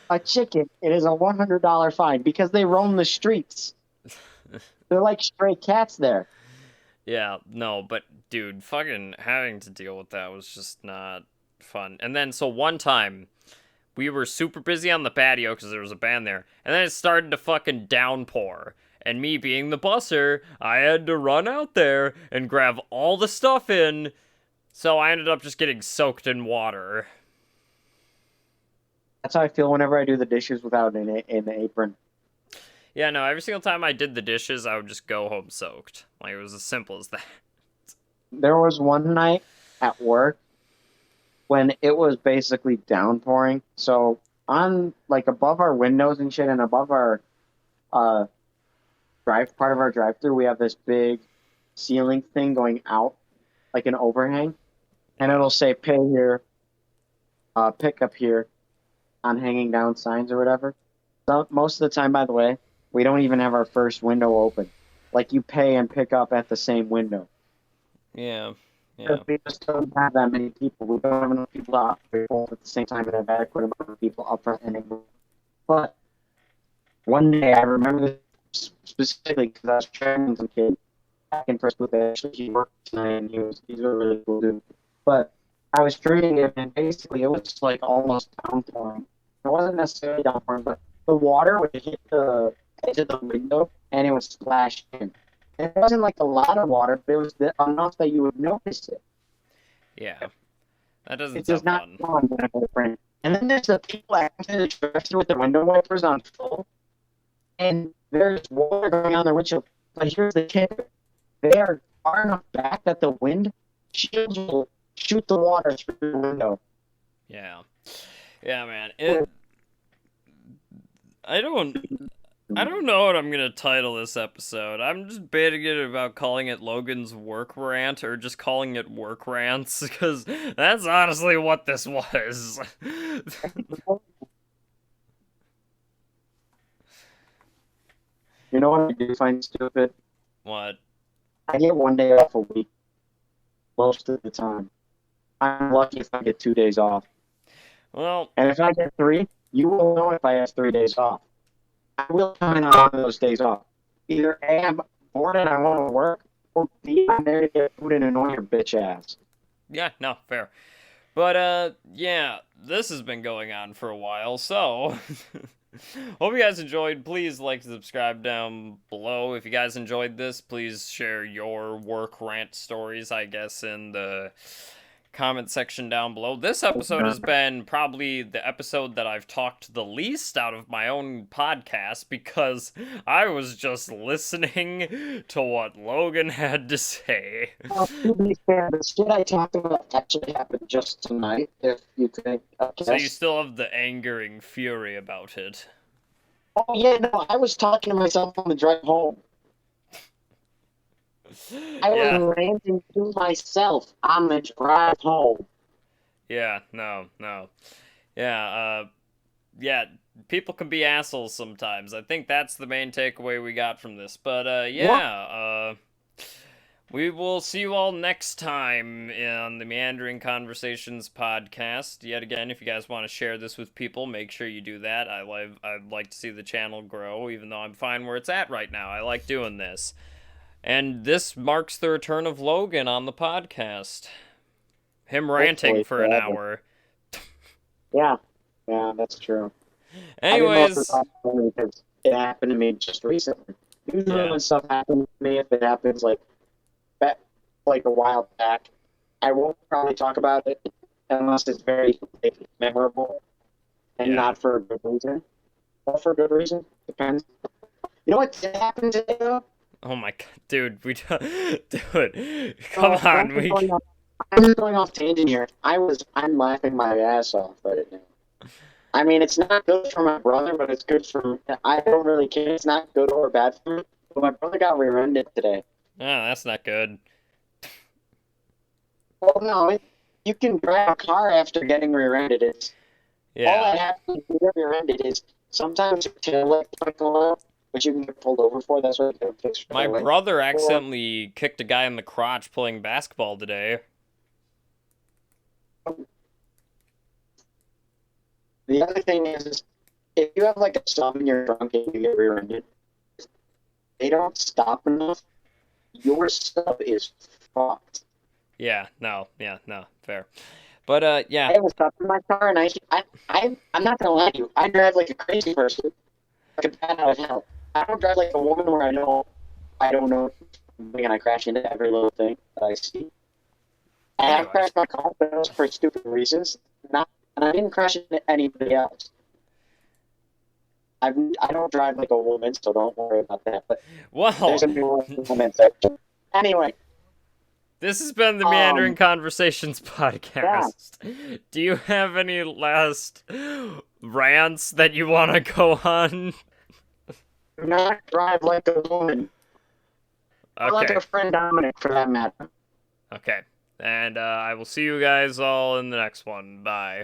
Speaker 2: a chicken, it is a $100 fine because they roam the streets. They're like stray cats there.
Speaker 1: Yeah, no, but dude, fucking having to deal with that was just not fun. And then, so one time, we were super busy on the patio because there was a band there, and then it started to fucking downpour. And me being the busser, I had to run out there and grab all the stuff in, so I ended up just getting soaked in water.
Speaker 2: That's how I feel whenever I do the dishes without an apron.
Speaker 1: Yeah, no, every single time I did the dishes, I would just go home soaked. Like, it was as simple as that.
Speaker 2: There was one night at work when it was basically downpouring. So on, like, above our windows and shit and above our part of our drive-thru, we have this big ceiling thing going out, like an overhang. And it'll say pay here, pick up here on hanging down signs or whatever. So most of the time, by the way, we don't even have our first window open. Like, you pay and pick up at the same window.
Speaker 1: Yeah.
Speaker 2: We just don't have that many people. We don't have enough people to operate both at the same time and an adequate amount of people up front and in. But one day, I remember this specifically because I was training some kid back in first group. Actually, he worked tonight and he's a really cool dude. But I was training him, and basically it was like almost downpouring. It wasn't necessarily downpouring, but the water would hit the edge of the window and it would splash in. It wasn't like a lot of water, but it was enough that you would notice it.
Speaker 1: Yeah. That doesn't
Speaker 2: It does
Speaker 1: sound
Speaker 2: not
Speaker 1: fun.
Speaker 2: go on different. And then there's the people actually the drive-thru with the window wipers on full, and there's water going on their windshield. But here's the kicker: they are far enough back that the wind shields will shoot the water through the window.
Speaker 1: Yeah. Yeah, man. I don't... I don't know what I'm gonna title this episode. I'm just debating about calling it Logan's Work Rant or just calling it Work Rants, because that's honestly what this was.
Speaker 2: You know what I do find stupid?
Speaker 1: What?
Speaker 2: I get 1 day off a week most of the time. I'm lucky if I get 2 days off.
Speaker 1: Well,
Speaker 2: And if I get three, you will know if I have 3 days off. I will come in on one of those days off. Either A, I'm bored and I want to work, or B, I'm there to get food and annoy your bitch ass.
Speaker 1: yeah, no, fair. But, yeah, this has been going on for a while, so... Hope you guys enjoyed. Please like and subscribe down below. If you guys enjoyed this, please share your work rant stories, I guess, in the comment section down below. This episode has been probably the episode that I've talked the least out of my own podcast because I was just listening to what Logan had to say.
Speaker 2: Well, to be fair, the shit I talked about actually happened just tonight, if you think.
Speaker 1: So you still have the angering fury about it.
Speaker 2: Oh, yeah, no, I was talking to myself on the drive home. I was ranting to myself on the drive home.
Speaker 1: Yeah, no. Yeah, people can be assholes sometimes. I think that's the main takeaway we got from this. But, we will see you all next time on the Meandering Conversations podcast. Yet again, if you guys want to share this with people, make sure you do that. I'd like to see the channel grow, even though I'm fine where it's at right now. I like doing this. And this marks the return of Logan on the podcast. Him ranting for an hour.
Speaker 2: Yeah, that's true.
Speaker 1: Anyways,
Speaker 2: because it happened to me just recently. Usually when stuff happens to me, if it happens like a while back, I won't probably talk about it unless it's very memorable and not for a good reason. Or for a good reason, depends. You know what did happen today, though?
Speaker 1: Oh my god, dude, dude, come on,
Speaker 2: I'm just going off tangent here. I'm laughing my ass off right now. I mean, it's not good for my brother, but it's good for. I don't really care. It's not good or bad for me. But my brother got rear-ended today.
Speaker 1: Oh, that's not good.
Speaker 2: Well, no, you can drive a car after getting rear-ended. All that happens when you get rear-ended is sometimes your tail light twinkle out, which you can get pulled over for. That's what you get fixed.
Speaker 1: My brother accidentally kicked a guy in the crotch playing basketball today.
Speaker 2: The other thing is if you have like a sub and you're drunk and you get rear-ended, they don't stop enough. Your sub is fucked.
Speaker 1: Yeah, no, fair. But, yeah.
Speaker 2: I have a sub in my car, and I'm not gonna lie to you. I drive like a crazy person, like a bat out of hell. I don't drive like a woman where I don't know, and I crash into every little thing that I see. I have crashed my car, but it was for stupid reasons. And I didn't crash into anybody else. I don't drive like a woman, so don't worry about that. But there's a new woman section. Anyway.
Speaker 1: This has been the Meandering Conversations podcast. Yeah. Do you have any last rants that you want to go on?
Speaker 2: Do not drive like a woman.
Speaker 1: Okay. Or
Speaker 2: like a friend Dominic, for that matter.
Speaker 1: Okay. And I will see you guys all in the next one. Bye.